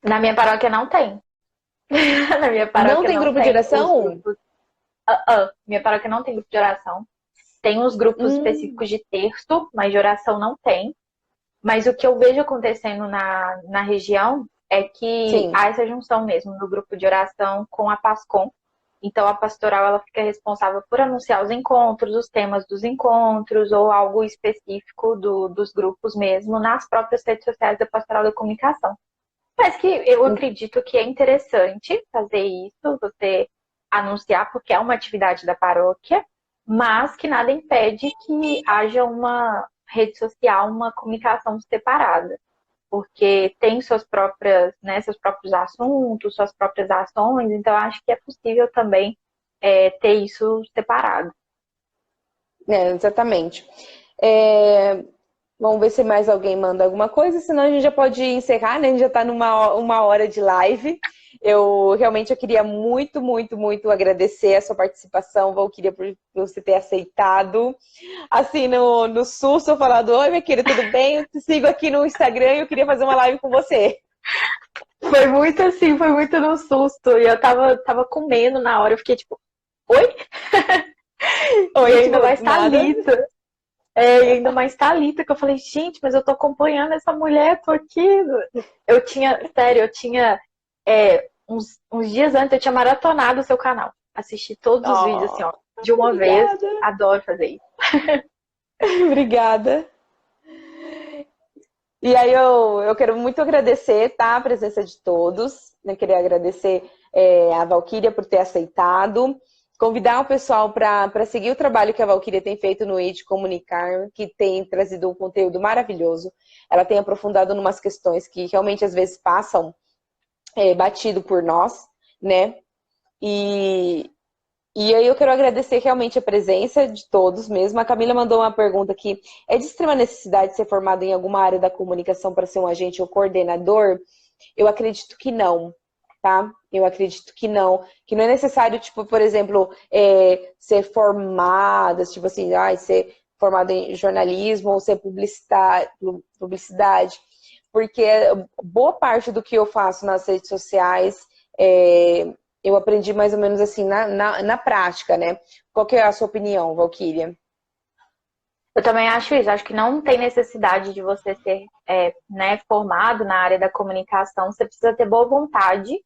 Na minha paróquia não tem. Na minha paróquia Não tem grupo de oração? Minha paróquia não tem grupo de oração. Tem os grupos específicos de terço, mas de oração não tem. Mas o que eu vejo acontecendo na região é que Sim. há essa junção mesmo do grupo de oração com a PASCOM. Então, a pastoral ela fica responsável por anunciar os encontros, os temas dos encontros ou algo específico dos grupos mesmo nas próprias redes sociais da pastoral da comunicação. Mas que eu acredito que é interessante fazer isso, você anunciar, porque é uma atividade da paróquia, mas que nada impede que haja uma rede social, uma comunicação separada, porque tem suas próprias, né, seus próprios assuntos, suas próprias ações, então acho que é possível também ter isso separado. Exatamente. Vamos ver se mais alguém manda alguma coisa, senão a gente já pode encerrar, né? A gente já está uma hora de live. Eu queria muito, muito, muito agradecer a sua participação, Valquíria, por você ter aceitado. Assim, no susto, eu falando, oi, minha querida, tudo bem? Eu te sigo aqui no Instagram e eu queria fazer uma live com você. Foi muito assim, foi muito no susto. E eu tava comendo na hora, eu fiquei tipo, oi? Oi, e ainda mais Thalita. E ainda mais Thalita, que eu falei, gente, mas eu tô acompanhando essa mulher, tô aqui. Eu tinha uns dias antes, eu tinha maratonado o seu canal. Assisti todos os vídeos, assim, ó, de uma vez. Adoro fazer isso. Obrigada. E aí eu quero muito agradecer, tá, a presença de todos. Eu queria agradecer a Valquíria por ter aceitado. Convidar o pessoal para seguir o trabalho que a Valquíria tem feito no Ide Comunicar, que tem trazido um conteúdo maravilhoso. Ela tem aprofundado em umas questões que realmente às vezes passam batido por nós, né? E aí eu quero agradecer realmente a presença de todos mesmo. A Camila mandou uma pergunta aqui. É de extrema necessidade ser formado em alguma área da comunicação para ser um agente ou coordenador? Eu acredito que não. Tá? Eu acredito que não é necessário, tipo, por exemplo, ser formada, tipo assim, ser formada em jornalismo ou ser publicidade, porque boa parte do que eu faço nas redes sociais, eu aprendi mais ou menos assim, na prática, né? Qual que é a sua opinião, Valquíria? Eu também acho isso, acho que não tem necessidade de você ser né, formado na área da comunicação, você precisa ter boa vontade.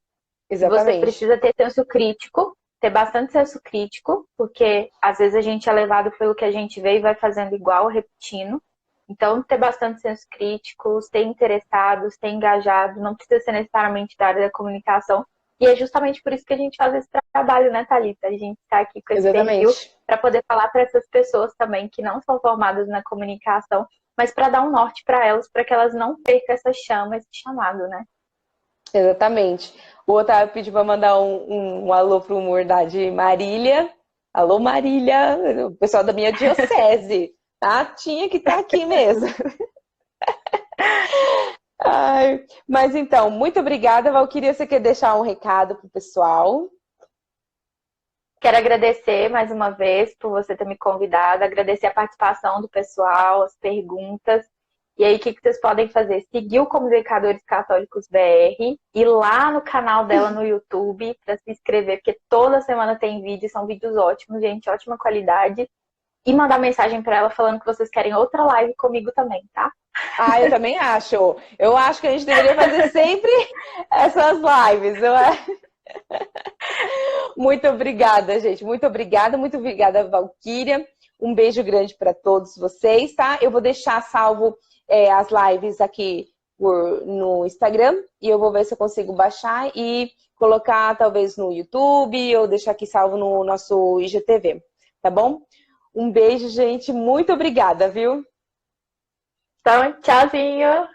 Exatamente. Você precisa ter senso crítico, ter bastante senso crítico, porque às vezes a gente é levado pelo que a gente vê e vai fazendo igual, repetindo. Então, ter bastante senso crítico, ser interessado, ser engajado, não precisa ser necessariamente da área da comunicação. E é justamente por isso que a gente faz esse trabalho, né, Thalita? A gente está aqui com esse perfil para poder falar para essas pessoas também que não são formadas na comunicação, mas para dar um norte para que elas não percam essa chama, esse chamado, né? Exatamente. O Otávio pediu para mandar um alô pro humor de Marília. Alô, Marília, o pessoal da minha diocese, tá? Tinha que estar aqui mesmo. Ai, mas então, muito obrigada, Valquíria. Você quer deixar um recado pro pessoal? Quero agradecer mais uma vez por você ter me convidado, agradecer a participação do pessoal, as perguntas. E aí, o que vocês podem fazer? Seguir o Comunicadores Católicos BR, ir lá no canal dela no YouTube para se inscrever, porque toda semana tem vídeo, são vídeos ótimos, gente, ótima qualidade. E mandar mensagem para ela falando que vocês querem outra live comigo também, tá? Ah, eu também acho. Eu acho que a gente deveria fazer sempre essas lives. Muito obrigada, gente. Muito obrigada, Valquíria. Um beijo grande para todos vocês, tá? Eu vou deixar salvo as lives aqui no Instagram e eu vou ver se eu consigo baixar e colocar talvez no YouTube ou deixar aqui salvo no nosso IGTV, tá bom? Um beijo, gente. Muito obrigada, viu? Então, tchauzinho!